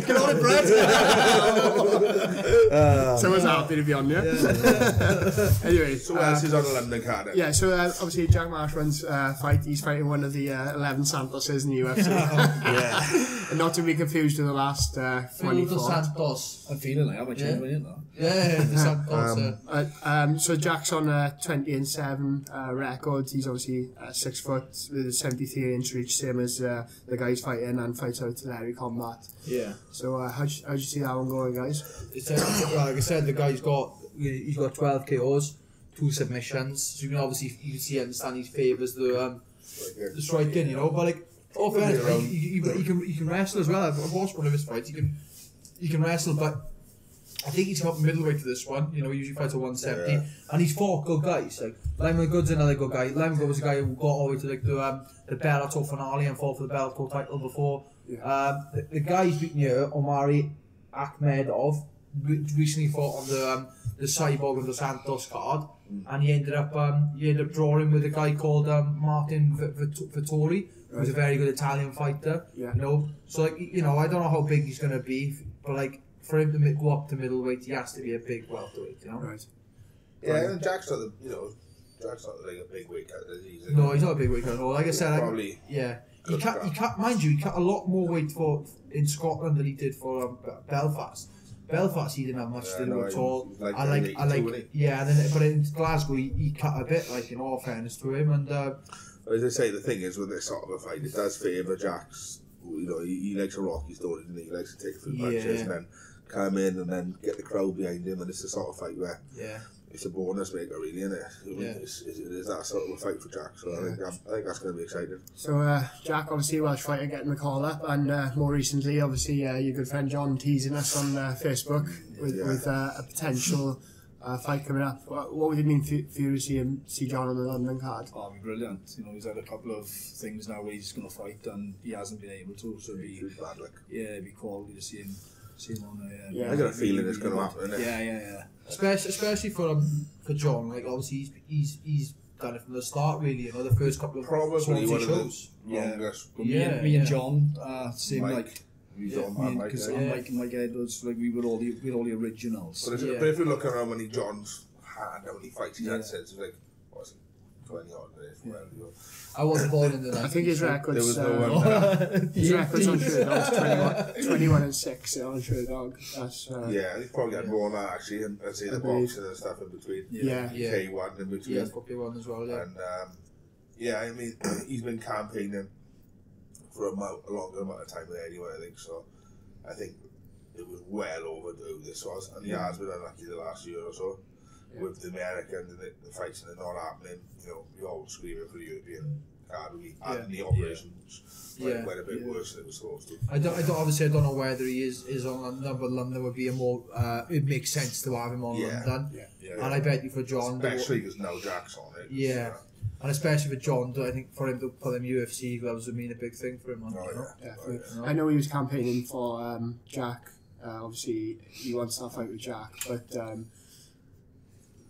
Get on it, Brett. Someone's happy to be on, yeah? Anyway. So what else is on the London card then? Yeah, so obviously Jack Marshman's fight, he's fighting one of the 11 Santoses in the UFC. And not to be confused with the last one he fought. Santos. I'm feeling like I might change my name now. Yeah, the Santos. So Jack's on a 20-7 record. He's obviously 6 foot with a 73-inch reach, same as the guys fighting and fights out to Larry Combat. Yeah. So how'd you see that one going, guys? Like I said, the guy's got 12 KOs, 2 submissions. So you can understand he favours the striking, you know. But like, all fairness, he can wrestle as well. I've watched one of his fights. He can wrestle, but I think he's got middleweight to this one. You know, he usually fights at 170, and he's fought good guys. Like Lemon Good's another good guy. Lemon Good was a guy who got all the way to like the Bellator finale and fought for the Bellator title before. Yeah. The guy he's beaten here, Omari Akhmedov, recently fought on the Cyborg and the Santos card, and he ended up drawing with a guy called Martin Vittori, who's a very good Italian fighter. Yeah. You know, so like, you know, I don't know how big he's gonna be, but like, for him to go up to middleweight, he has to be a big welterweight, you know. Right. Yeah, and Jack's not like a big weight cut, is he? No, he's not a big weight cut at all. Like I said, probably. He cut, mind you, he cut a lot more weight in Scotland than he did for Belfast. Belfast, he didn't have much to do at all. But in Glasgow, he cut a bit. Like, in all fairness to him, and as I say, the thing is with this sort of a fight, it does favour Jack's. You know, he likes a rocky story, doesn't he? He likes to take a few punches and then come in and then get the crowd behind him, and it's the sort of fight where it's a bonus maker, really, isn't it? It's that sort of a fight for Jack, so I think that's going to be exciting. So Jack, obviously a Welsh fighter, getting the call up, and more recently, obviously your good friend John teasing us on Facebook with a potential fight coming up. What would it mean for you to see John on the London card? Oh, it'd be brilliant. You know, he's had a couple of things now where he's going to fight and he hasn't been able to, so it'd be quality to see him on there. I got a feeling it's going to happen, isn't it? Yeah. Especially for John, like obviously he's done it from the start, really. You know, the first couple of probably one shows. Of the longest. Me and John, same Mike. like. Because Mike and Mike Edwards, like we were all the originals. But if you look around when John's had how many fights he's had since, it's like, what's it, 20 odd days. I wasn't born in the 90s. I think his records. There was no one. His records on Sherdog's 21-6 on Sherdog. That's yeah, he probably had more than that actually, and I'd say the boxing and stuff in between. Yeah. K1 in between. Yeah, K1 as well. Yeah. And yeah, I mean, he's been campaigning for a longer amount of time than anyone, I think. So, I think it was well overdue. This was, and he has been unlucky the last year or so. Yeah. With the Americans and the fights and not happening, you know, we all screaming for the European card. We had the operations went a bit worse than it was supposed to. I don't know whether he is on London, but London would be a more. It makes sense to have him on London. And I bet you for John, especially because now Jack's on it. Yeah. And especially for John, I think for him to put them UFC gloves would mean a big thing for him. I know he was campaigning for Jack. Obviously, he wants that fight with Jack, but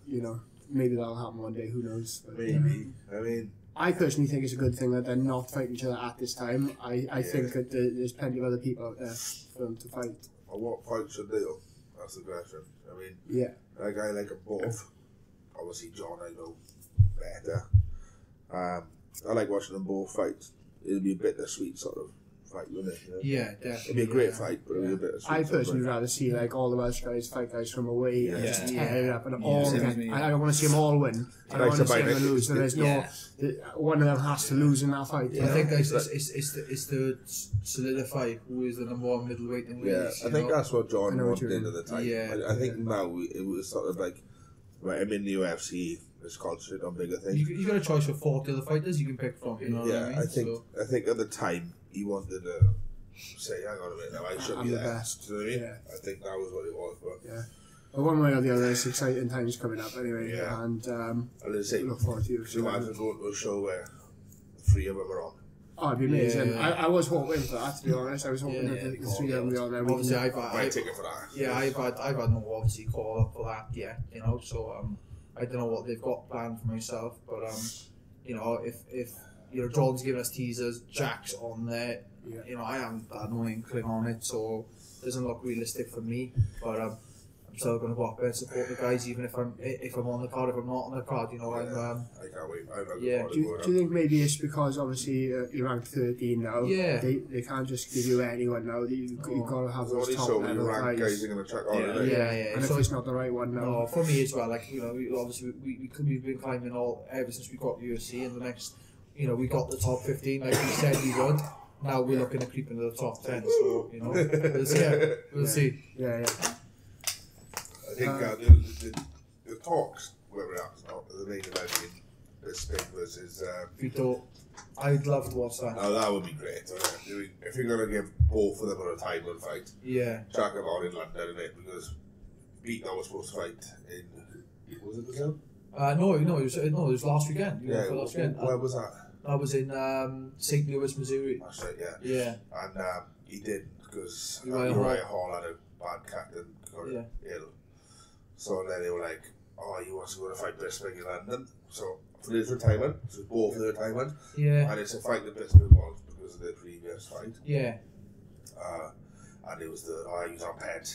you know, maybe that'll happen one day. Who knows? But, maybe. I mean, I personally think it's a good thing that they're not fighting each other at this time. I think that there's plenty of other people out there for them to fight. Well, what fight should they do? That's the question. I mean, a guy like them both. Obviously, John, I know better. I like watching them both fight. It'll be a bittersweet sort of fight, wouldn't it? You know? Yeah, definitely. It'd be a great fight, but it'll be a bittersweet. I personally rather see like all the Welsh guys fight guys from away and just tear it up and all get. I don't want to see them all win. I don't want to see them lose. So there's no one of them has to lose in that fight. I think it's to solidify who is the number one middleweight in Wales. I think that's what John wanted at the time. Yeah, I think now it was sort of like, right, I'm in the UFC. Let's concentrate on bigger things. You got a choice of 40 other fighters you can pick from. You know what I mean? I think at the time he wanted to say, hang on a minute, now I should be the there. best. Do you know what I mean? I think that was what it was. But but one way or the other, it's exciting times coming up anyway. Yeah. And look forward to you. So I have to go to a show where the three of them are on. Oh, it'd be amazing. I was hoping for that, to be honest. I was hoping that the three of them would be on there. Obviously, I've ticket for that. Yeah, I've had no obviously call up for that yet, you know, so I don't know what they've got planned for myself, but you know, if you know, Jordan's giving us teasers, Jack's on there, you know, I haven't had no inkling on it, so it doesn't look realistic for me, but I'm still going to go up there and support the guys, even if I'm on the card. If I'm not on the card, you know, I can't wait. Do you think maybe it's because obviously you're ranked 13 now? Yeah. They can't just give you anyone now. You've got to have those top level guys. Are going to check on yeah. And so if it's not the right one now. No, for me as well. Like, you know, obviously we've been climbing ever since we got UFC, and the next, you know, we got the top 15 like we said we would. Now we're looking at creeping to the top 10. So you know, we'll see. Yeah. I think the talks where we're at now, the main event in this thing versus Vito. I'd love to watch that. Oh, that would be great. If you're going to give both of them a time and fight, chuck them out in London, innit? Because Vito was supposed to fight in, was it Brazil? No, it was last weekend. Last weekend. Where was that? I was in St. Louis, Missouri. That's right, yeah. And he didn't because Uriah Hall had a bad cut and got ill. So then they were like, oh, he wants to go to fight Bisping in London. So for his retirement, so both for the retirement. Yeah. And it's a fight that Bisping won because of the previous fight. Yeah. And it was he was on pet.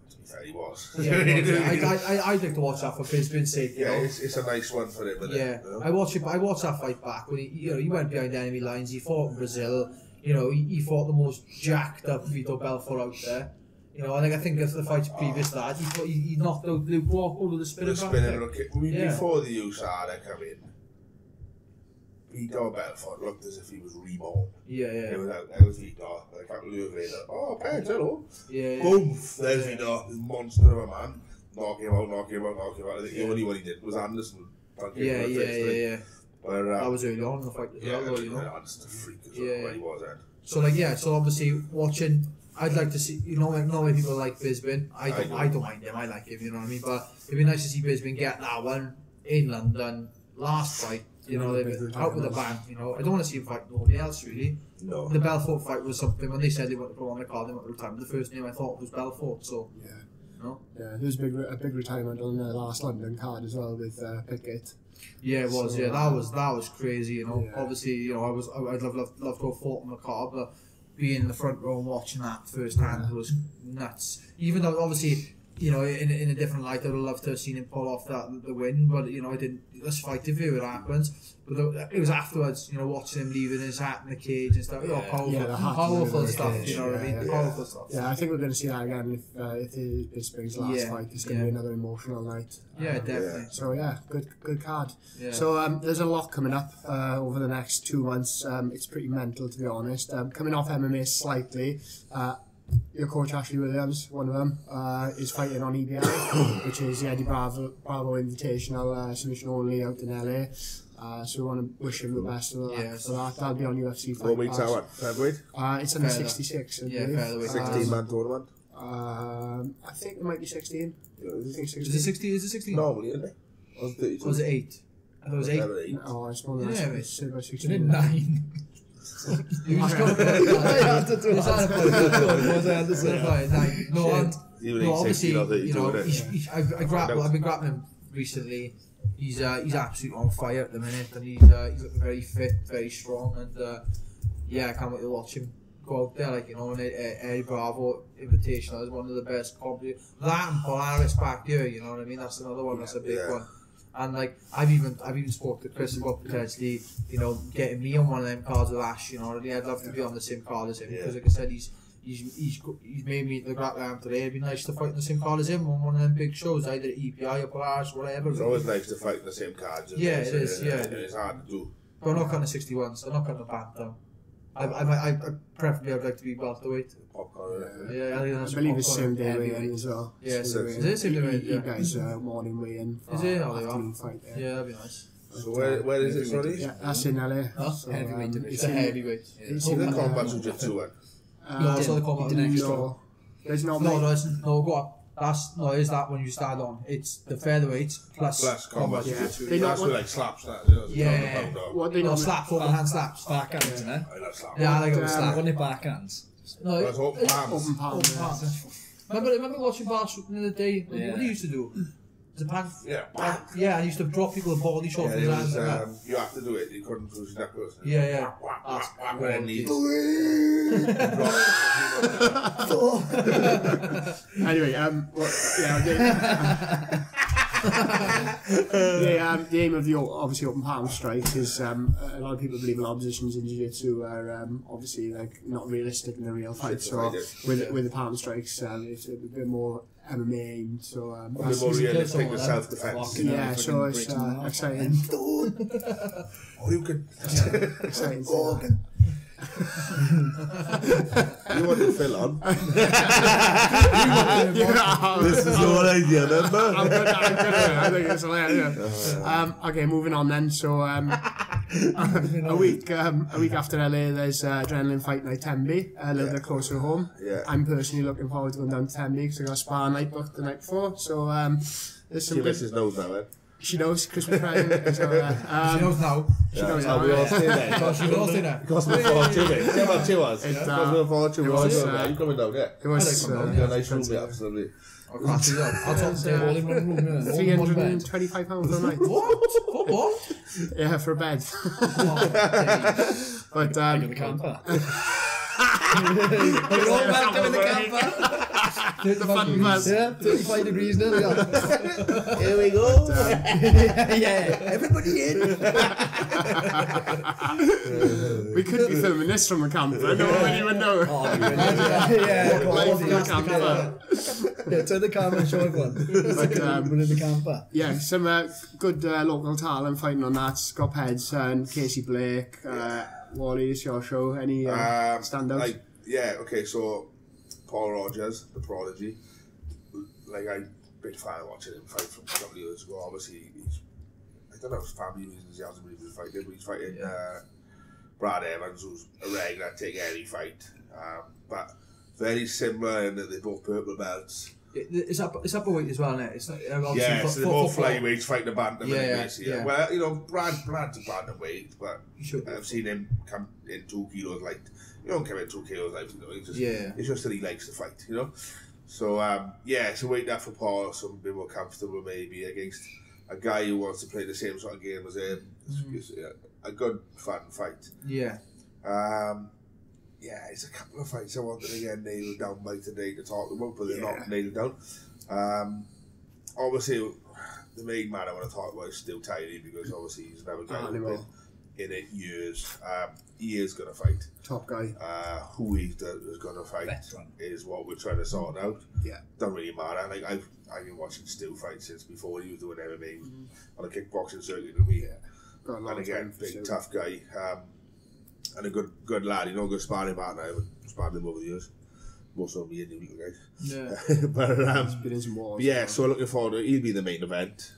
To be fair, he was. Yeah, I'd like to watch that for Bisping's sake. You know? It's a nice one for him. Yeah. You know? I watched that fight back when he went behind enemy lines. He fought in Brazil. You know, he fought the most jacked up Vito Belfort out there. You know, I think of the fights previous to that, he knocked out Luke Walker with the spinner back. Before the USADA come in, Vito Belfort looked as if he was reborn. Yeah. It was Vito. A couple of years later, Pence, hello. Yeah. Boom! There's Vito, this monster of a man. Knock him out. I think the only one he did was Anderson. Yeah. But, that was early on in the fight as well, you know. Anderson's a freak as well, where he was then. So obviously watching, I'd like to see, you know, not many people like Bisping. I don't mind him, I like him, you know what I mean? But it'd be nice to see Bisping get that one in London, last fight, you know, out with a bang, you know. I don't want to see him fight nobody else, really. No. The Belfort fight was something, when they said they wanted to put on the card, they wanted to retire. The first name I thought was Belfort, so. Yeah. No? Yeah, there was a big retirement on the last London card as well with Pikey. Yeah, it was. So, that was crazy. You know, obviously, you know, I'd love to have fought on the card, but being in the front row and watching that firsthand was nuts. Even though obviously you know, in a different light, I would love to have seen him pull off the win, but you know, I didn't. Let's fight if it happens. But it was afterwards, you know, watching him leaving his hat in the cage and stuff. Powerful stuff. You know what I mean? Powerful stuff. Yeah, I think we're going to see that again if it's Big's last fight. It's going to be another emotional night. Yeah, definitely. So yeah, good card. Yeah. So there's a lot coming up over the next 2 months. It's pretty mental, to be honest. Coming off MMA slightly. Your coach Ashley Williams, one of them, is fighting on EBI, which is the Eddie Bravo Invitational, submission only out in LA. So we want to wish him the best for that. That'll be on UFC Fight. What week's that one? Featherweight? It's under 66. Featherweight. 16-man tournament? I think it might be 16. Is it 16? Is it 16? Normally, isn't it? Or was it 8? I thought it was 8. Oh, it's more than that. It's about 16. Isn't it 9? You just got to I had to do that. No, obviously, you know, I've been grappling him recently. He's absolutely on fire at the minute, and he's looking very fit, very strong, and I can't wait to watch him go out there. Like, you know, an Eddie Bravo Invitational is one of the best competitions. That and Polaris back here, you know what I mean? That's another one. That's a big one. And like I've even spoke to Chris about potentially, you know, getting me on one of them cards with Ash. You know, and I'd love to be on the same card as him because, like I said, he's made me the grappling today. It'd be nice to fight on the same card as him on one of them big shows, either EPI or Polaris, whatever. It's always nice to fight on the same cards. Yeah, it is. Yeah, it's hard to do. But I'm not cutting the 61s. I'm not cutting the bantam. I preferably I'd like to be welterweight. Popcorn. Yeah, I believe it's same day weigh-in as well. Yeah, is it same day weigh-in? You guys morning weigh-in. Is it? Afternoon fight. Yeah, that'd be nice. So where is it, sorry? Yeah, that's in LA. Heavyweight division. It's a heavyweight. It's in the combat jiu-jitsu one. No, it's not the combat. No, there's no. No, go up. Is that when you start on? It's the featherweight plus combat yeah. jiu-jitsu. That's where like slaps that. Yeah. What they slaps, overhand slaps. Backhands, isn't it? I love slaps. Yeah, I like it slap. Wasn't it backhands? No, it's open palms. Open palms. Remember watching bars the other day? What did you used to do? The pan. Yeah. I used to drop people a body shot from his hands like that. You have to do it. You couldn't push that person. Yeah. Anyway, the aim of the obviously open palm strike is a lot of people believe a lot of positions in jiu-jitsu are obviously like not realistic in the real fight. So with the palm strikes, it's a bit more MMA aimed. So a bit more realistic with self-defense. Yeah, so it's exciting. You could exciting. You want to fill on? This is your idea, remember? I'm good. I think it's hilarious. Okay, moving on then. So a week after LA, there's Adrenalin Fight Night Tembe, a little bit closer home. Yeah. I'm personally looking forward to going down to Tembe because I got a spa night booked the night before. So there's some. She misses knows now, eh? She knows Christmas present. So, she knows now. She knows now. We all stay there. She will stay there. Because we're fortune, mate. Tell about 2 hours. Because we're fortune. You coming down, yeah? It was a nice room, yeah, absolutely. I'll talk to all in one room. £325 for a night. What? Yeah, for a bed. But in the camper. We're all welcome in the camper. The fun buzz. Yeah, 35 degrees now. Here we go. Yeah, everybody in. We could be filming this from a camper. No one would even know. Yeah, from the camper. Yeah, turn the camera and show everyone. We're in the camper. Yeah, some good local talent fighting on that. Scott Hedson, Casey Blake, Wallis, your show. Any standouts? Okay, so Paul Rogers, the prodigy. Like, I'm a big fan of watching him fight from a couple of years ago. Obviously, I don't know if it's family reasons he hasn't really been fighting, but he's fighting Brad Evans, who's a regular, take any fight. But very similar in that they're both purple belts. It's upperweight as well, isn't it? It's not, yeah, so they're both flyweights fighting the bantam. Yeah. Well, you know, Brad's a bantamweight, but I've seen him come in 2 kilos like. You don't come in 2 kilos like, you know, it's just that he likes to fight, you know. So so wait that for Paul, something a bit more comfortable maybe against a guy who wants to play the same sort of game as him. It's a good fun fight. Yeah. yeah, it's a couple of fights I wanted to get nailed down by today to talk about, but they're not nailed down. Obviously, the main man I want to talk about is still Tiny, because obviously he's another guy who's been in it years. He is going to fight. Top guy. Who he is going to fight is what we're trying to sort out. Yeah. Don't really matter. Like I've been watching Stu fight since before he was doing MMA on a kickboxing circuit with me. Yeah. And again, big tough guy. And a good lad, you know, good sparring partner. I've sparred him over the years. Most of me and you little guys. Yeah. But been in some wars. yeah, so looking forward to it. He'll be the main event.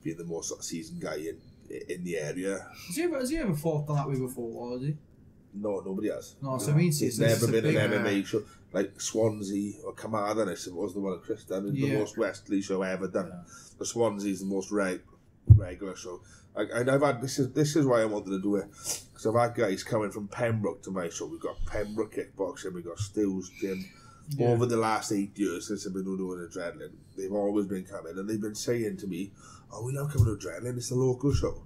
Being the most sort of seasoned guy in the area. Has he ever fought that way before, has he? No, nobody has. No, so I mean, there's never been an MMA show like Swansea or Carmarthen. I suppose the one that Chris done is the most westerly show ever done. Yeah. The Swansea's the most regular show. And I've had this is why I wanted to do it, because I've had guys coming from Pembroke to my show. We've got Pembroke kickboxing, we've got Stu's gym. Yeah. Over the last 8 years since I've been doing Adrenalin, they've always been coming and they've been saying to me, "Oh, we love coming to Adrenalin. It's the local show.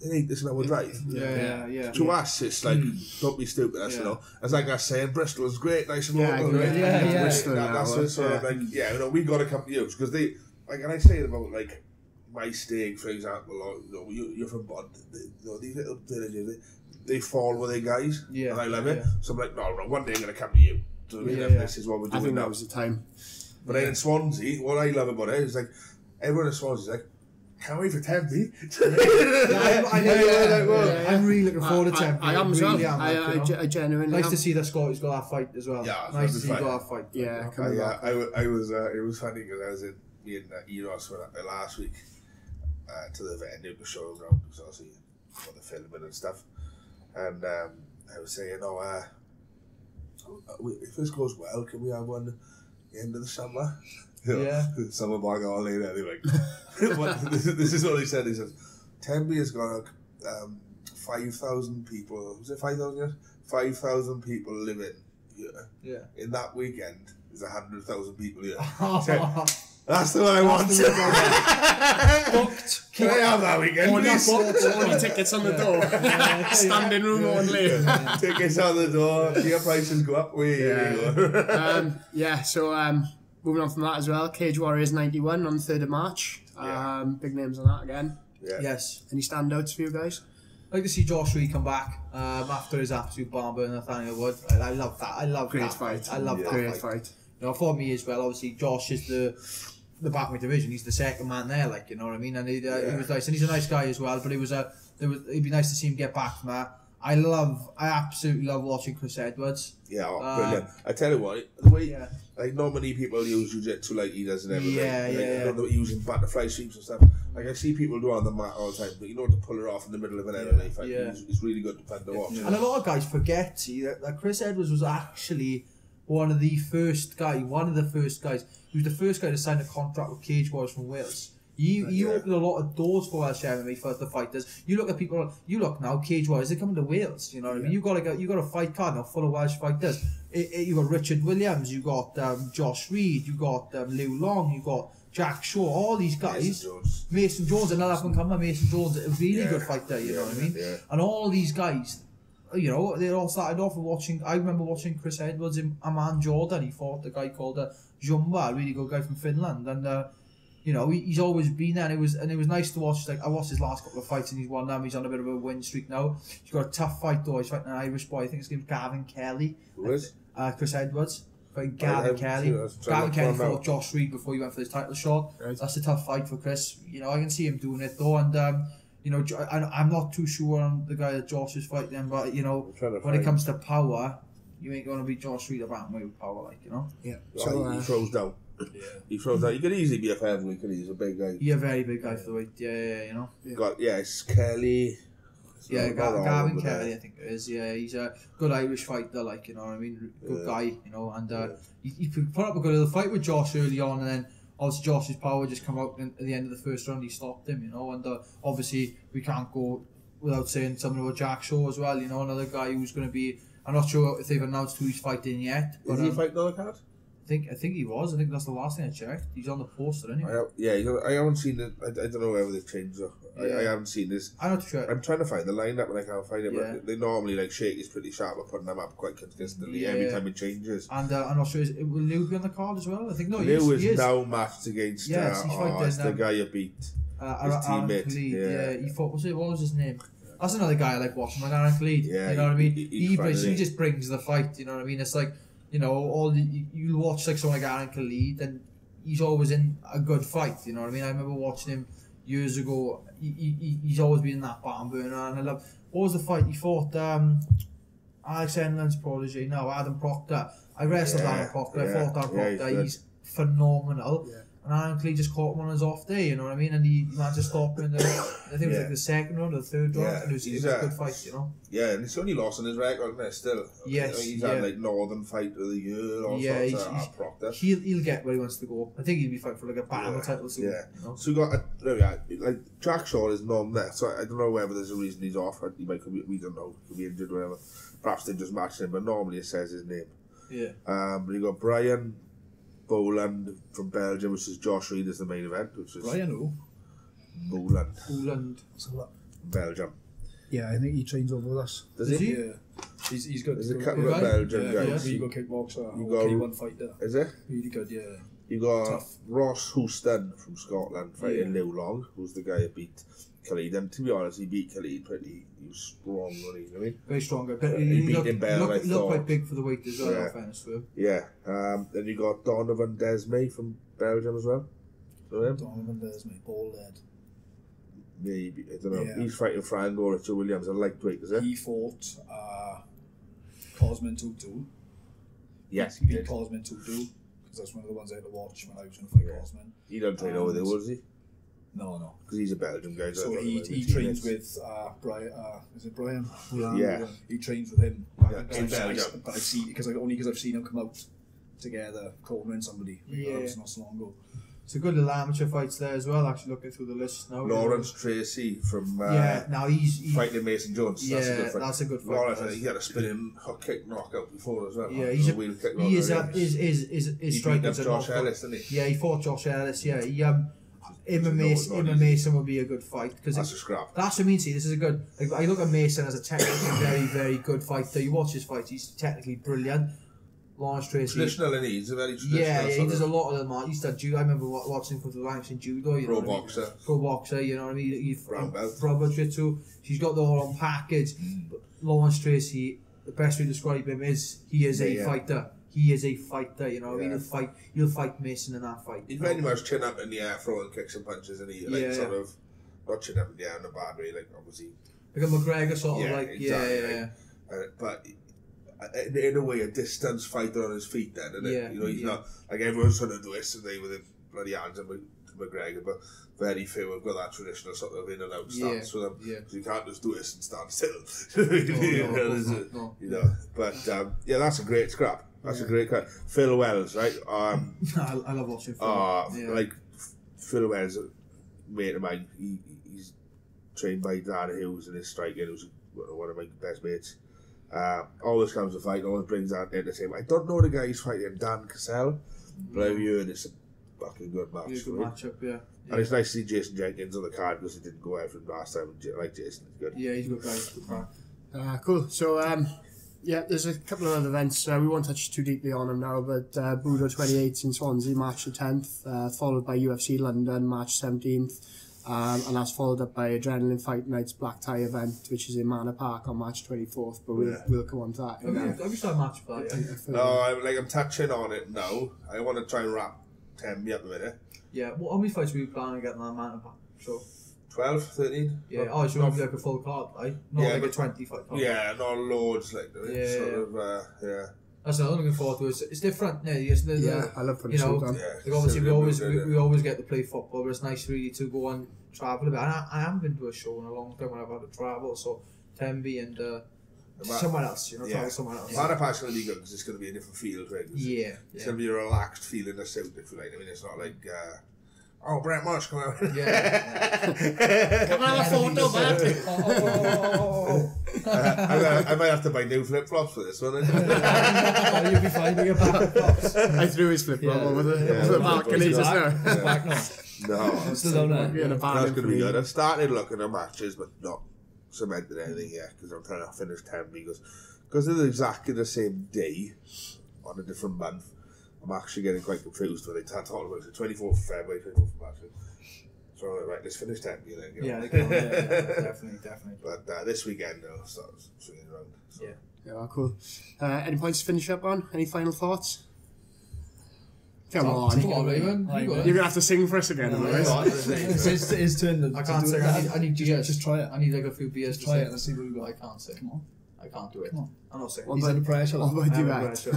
It ain't this an hour drive." Yeah. To us, it's like, don't be stupid. That's you know, it's like I was saying, Bristol is great, nice and local. Bristol. That's what sort of like, you know, we got to come to you because they like, and I say it about like my stake, for example, or you know, you're from Bod, you know, these little villages, they fall with their guys, and I love it. So I'm like, no, one day I'm going to come to you. So this is what we're doing. I think now. that was the time. But then in Swansea, what I love about it is like everyone in Swansea is like, can't wait for Tempe. I'm really looking forward to Tempe. I am as well. Really I genuinely nice to see that Scotty's got that fight as well. Yeah, nice to see that fight. Yeah, I was. It was funny because I was in me and Eros last week to the venue to show around because obviously for the filming and stuff, and I was saying, if this goes well, can we have one at the end of the summer? Summer bag all later anyway. This is what he said. He said, Tempe has got 5,000 people. Was it 5,000? 5,000 people living here. Yeah. In that weekend, there's 100,000 people here. That's the one I want. Booked. Can I have that weekend? Only tickets on the door. Standing room only. Tickets on the door. Beer prices go up. So moving on from that as well, Cage Warriors 91 on the 3rd of March. Big names on that again. Yeah. Yes. Any standouts for you guys? I'd like to see Josh Reed come back after his absolute bomber in Nathaniel Wood. I love that. I love great that fight. I love that great fight. You know, for me as well, obviously Josh is the back division. He's the second man there, like, you know what I mean. And he was nice, and he's a nice guy as well. But it'd be nice to see him get back from that. I absolutely love watching Chris Edwards. Yeah, brilliant. I tell you what, the way like not many people use jiu-jitsu like he does and everything. I don't know, using butterfly sweeps and stuff. Like I see people do on the mat all the time, but you know to pull it off in the middle of an MMA fight. It's really good to watch. And a lot of guys forget that Chris Edwards was actually one of the first guys. He was the first guy to sign a contract with Cage Warriors from Wales. He opened a lot of doors for Welsh MMA for the fighters. You look at people. You look now, Cage Warriors. They're coming to Wales. You know what I mean? You got a fight card now full of Welsh fighters. You got Richard Williams. You got Josh Reed. You got Liu Long. You got Jack Shaw. All these guys. Mason Jones, another up and comer. Mason Jones, a really good fighter. You know what I mean? Yeah. And all these guys. You know, they all started off with watching. I remember watching Chris Edwards in Amman, Jordan. He fought a guy called Jumba, a really good guy from Finland, and you know, he's always been there. And it was nice to watch. Like I watched his last couple of fights, and he's won them. He's on a bit of a win streak now. He's got a tough fight though. He's fighting an Irish boy. I think his name's Gavin Kelly. Who is? Chris Edwards. Fighting Gavin Kelly. Gavin Kelly fought Josh Reed before he went for his title shot. Right. That's a tough fight for Chris. You know, I can see him doing it though, and. You know, I'm not too sure on the guy that Josh is fighting, but you know, when it comes to power, you ain't going to beat Josh Reed about with power, like, you know. Yeah. So he throws down. He throws down. He could easily be a featherweight. He's a big guy. Yeah, very big guy for the weight. Yeah, you know. It's Kelly. Gavin Kelly, I think it is. Yeah, he's a good Irish fighter, like, you know what I mean. Good guy, you know, and he put up a good little fight with Josh early on, and then. Obviously, Josh's power just come out at the end of the first round. He stopped him, you know, and obviously we can't go without saying something about Jack Shaw as well. You know, another guy who's going to be. I'm not sure if they've announced who he's fighting yet. But, is he fighting on the card? I think he was. I think that's the last thing I checked. He's on the poster, isn't he? I haven't seen it. I don't know whether they've changed it. I haven't seen this. I'm not sure. I'm trying to find the lineup and I can't find it. But they normally like Shake is pretty sharp at putting them up quite consistently every time it changes. And I'm not sure. Will Lou be on the card as well? I think no. Lou is now matched against. Yes, he's fighting. The guy you beat. His teammate. He fought. What was his name? That's another guy I like watching, like Aaron Khalid. Yeah, you know what I mean? He just brings the fight. You know what I mean? It's like, you know, you watch like someone like Aaron Khalid, and he's always in a good fight. You know what I mean? I remember watching him years ago. He's always been in that barn burner, and I love. What was the fight he fought? Alex Enland's protege. No, Adam Proctor. I wrestled Adam Proctor. I fought Adam Proctor. He's phenomenal. Yeah. And Aaron Khalid just caught him on his off day, you know what I mean? And he managed to stop him in the, I think it was like the second round or the third round. And it was a good fight, you know? Yeah, and he's only lost on his record, isn't it, still? Yes. He's had like Northern Fight of the Year or something. Proctor. He'll get where he wants to go. I think he'll be fighting for like a battle title soon. Yeah. You know? So we got, like, Jack Shaw is non there, so I don't know whether there's a reason he's off. He might be, we don't know, he could be injured or whatever. Perhaps they just matched him, but normally it says his name. Yeah. But you got Brian Boland from Belgium, which is Josh Reed as the main event, which is Brian who? Boland. Belgium. Yeah, I think he trains over with us. Does he? Yeah. He's good. There's a couple of Belgian guys. Really good kickboxer. You got K1 fighter. Is it? Really good, yeah. You got Tough. Ross Houston from Scotland fighting Liu Long, who's the guy who beat Khalid. And to be honest, he beat Khalid pretty. He was strong, really. You know what I mean? Very strong. He beat him better. He looked quite big for the weight as well. Yeah. Fairness to him. Yeah. Then you got Donovan Desmay from Belgium as well. Donovan Desmay, bald head. Yeah, I don't know. Yeah. He's fighting Franco Richard Williams, a lightweight, is it? He fought Cosman 2-2. Yes, he beat Cosman 2-2 because that's one of the ones I had to watch when I was going to fight Cosman. He don't train over there, was he? No. Because he's a Belgian guy. So he trains with Brian. Is it Brian? Yeah. He trains with him. In Belgium. But I've seen because I've seen them come out together, cornering somebody. Not so long ago. It's a good little amateur fights there as well. Actually, looking through the list now. Lawrence Tracy from now he's fighting Mason Jones. Yeah, that's a good fight. Lawrence, he had a spinning hook kick knockout before as well. Yeah, his striking. He beat Josh Ellis, didn't he? Yeah, he fought Josh Ellis. Yeah, he MMA Mason would be a good fight because that's a scrap. That's what I mean. See, this is a good. Like, I look at Mason as a technically very, very good fighter. You watch his fights; he's technically brilliant. Lawrence Tracy. Traditional, and he's a very traditional. Yeah, he does a lot of them. He's done judo. I remember watching him for the ranks in judo. You Pro know boxer. I mean? Pro boxer, you know what I mean? Brown belt. Jiu-jitsu. She's got the all on package. But Lawrence Tracy, the best way to describe him is he is a fighter. He is a fighter, you know what I mean? He'll fight Mason in that fight. He's very much chin up in the air, throwing kicks and punches, and he sort of not chin up in the air in a bad way, like obviously. Like a McGregor sort of like, exactly. But in a way, a distance fighter on his feet, then, isn't it? You know, he's not like everyone's trying to do this today with him bloody hands and McGregor, but very few have got that traditional sort of in and out stance with him. Because you can't just do this and stand still. No. You know, but that's a great scrap. That's a great cut. Phil Wells, right? I love watching Phil. Like Phil Wells, a mate of mine. He's trained by Dan Hughes in his striking, who's one of my best mates. Always comes to fight, always brings that in the same. I don't know the guy he's fighting, Dan Cassell, but I've heard it's a fucking good match. Good matchup, yeah. And it's nice to see Jason Jenkins on the card because he didn't go out from last time. I like Jason, he's good. Yeah, he's a good guy. Cool. So, there's a couple of other events. We won't touch too deeply on them now, but Budo 28th in Swansea, March the 10th, followed by UFC London, March 17th. And that's followed up by Adrenalin Fight Night's Black Tie event, which is in Manor Park on March 24th. But we'll come on to that. Have you started match for that? No, I'm touching on it now. I want to try and wrap 10 up a minute. Yeah, how many fights were you planning on getting on Manor Park? So 12, 13? Yeah, so it would be like a full card, right? Not like a 20 fight card. Yeah, not loads like that. That's what I'm looking forward to. It's different. I love putting like obviously we always get to play football, but it's nice really to go and travel a bit. And I haven't been to a show in a long time when I've had to travel, so Tenby and somewhere else, travel somewhere else. Manor Park's going to be good because it's going to be a different field, right? It's going to be a relaxed feel in the south, if you like. I mean, it's not like Oh, Brett Marsh, come out. Yeah. Come on, a photo, man. I might have to buy new flip-flops for this one. You'll be fine with your back props. I threw his flip-flop over the balcony just now. Back now. No, I'm still down there. that's going to be good. I've started looking at matches, but not cemented anything yet because I'm trying to finish 10 because they're exactly the same day on a different month. I'm actually getting quite confused when they talk about it. 24th of February, 24th of March. So, right, let's finish 10 then. Yeah, definitely. But this weekend, I'll start swinging around. So. Yeah, well, cool. Any points to finish up on? Any final thoughts? Come on, Raeburn. You're going to have to sing for us again. It's his turn. I can't sing. I need beers. Just try it. I need like a few beers to Try sing. it and see what we got. I can't sing. Come on. I can't do it. Come on. I'm not singing. He's under pressure. What about you, I'm Matt?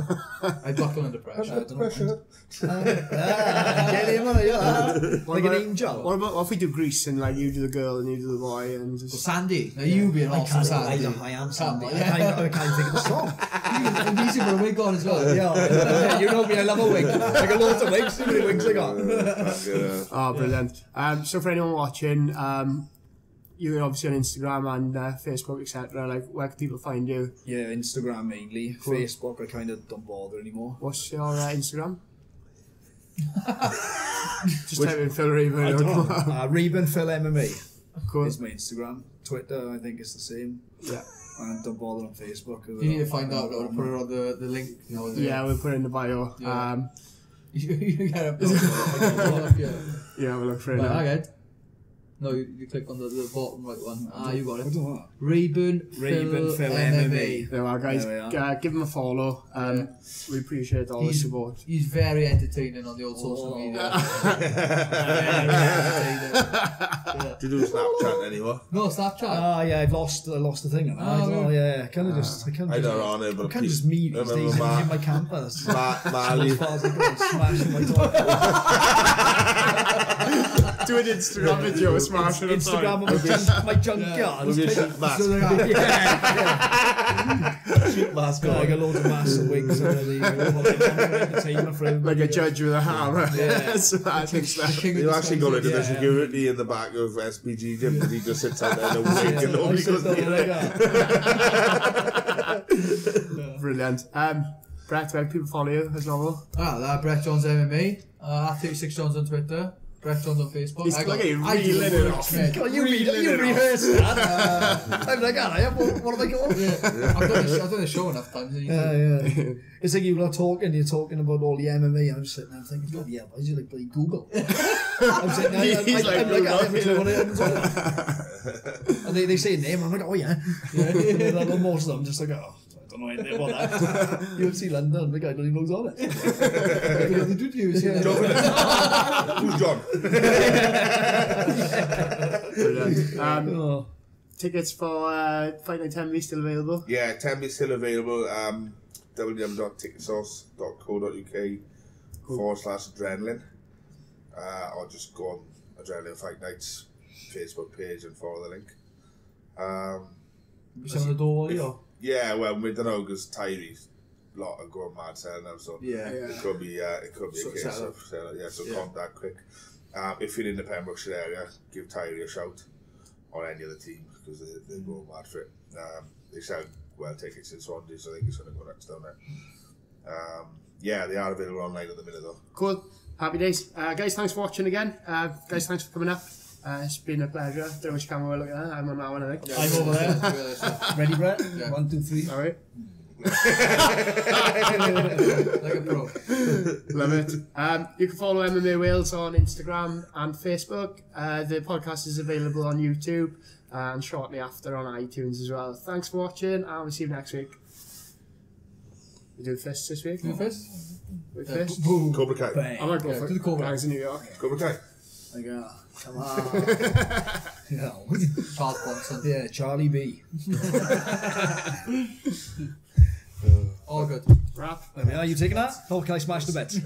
I buckle under pressure. Get him on it, like an angel. What if we do Grease and like you do the girl and you do the boy and just... Well, Sandy. Now you be an awesome Sandy. I am Sandy. Yeah. I can't think of the song. And easy for a wig on as well. Yeah, you know me, I love a wig. I got loads of wigs. See how many wigs I got. Oh, brilliant. So for anyone watching, you're obviously on Instagram and Facebook, etc. Like, where can people find you? Yeah, Instagram mainly. Cool. Facebook, I kind of don't bother anymore. What's your Instagram? Just type in Phil Raeburn. Raeburn Phil MMA Cool. is my Instagram. Twitter, I think, is the same. Yeah. And don't bother on Facebook. You need to find out. I'll put it on the link. You know, Yeah, we'll put it in the bio. Yeah. You get a Yeah, we'll look for it. Right, now. okay. No, you click on the bottom right one. You got I it. don't know. Raeburn Phil MMA. There we are, guys. There we Give him a follow. We appreciate all the support. He's very entertaining on the old social media. Do you do Snapchat anymore? No, Snapchat. Yeah, I've lost the thing. I don't know. Yeah, kind of just. I I don't know on it, but can't just me these days in my campus. Marley. As far as I go, smashing my top. Do an Instagram video smashing it. Instagram of my junkyard. With your sheep mask. Sheep mask I got loads of massive wigs already. Like a judge with a hammer. Yeah. Smashing stuff. You actually got into the security in the back of SPG gym because he just sits out there in a wig and nobody goes near it. Brilliant. Brett, where can people follow you as normal? Brett Jones MMA. 36 Jones on Twitter. Brett Jones on Facebook. He's like a reeling it off. You rehearsed that. I'm like, what am I going? Yeah. I've done the show enough times. Yeah. It's like you're talking about all the MMA. I'm just sitting there thinking, God, yeah, why is you like bloody Google? I'm sitting there, He's like, I haven't clue what it is. And they say a name, I'm like, oh yeah. And most of them just like, oh, I don't know anything about that. UFC London, the guy don't even knows on it. UFC Who's John? Brilliant. Tickets for Fight Night 10 still available? Yeah, 10 is still available. www.ticketsource.co.uk/adrenalin. Or just go on Adrenalin Fight Nights Facebook page and follow the link. Some of the door, yeah, well, we don't know because Tyree's lot are going mad selling them, so it could be a case of so contact quick. If you're in the Pembrokeshire area, give Tyree a shout or any other team because they're going mad for it. They sell tickets in Swansea, so I think it's going to go next down there. They are available online at the minute though. Cool. Happy days. Guys, thanks for watching again. Guys, thanks for coming up. It's been a pleasure. Don't know which camera we're looking at. I'm on that one, I think. I'm over there. Ready, Brett? Yeah. 1, 2, 3. All right. Like a pro. Love it. You can follow MMA Wales on Instagram and Facebook. The podcast is available on YouTube and shortly after on iTunes as well. Thanks for watching and we'll see you next week. We do fists this week? Do fists? We fist? Cobra Kai. Bang. I'm going to go for do the Cobra. Guys in New York. Cobra Kai. Like, come on. Charles Bronson. Yeah, Charlie B. All good. Wrap. There we are. You taking that? Oh, can I smash the bets?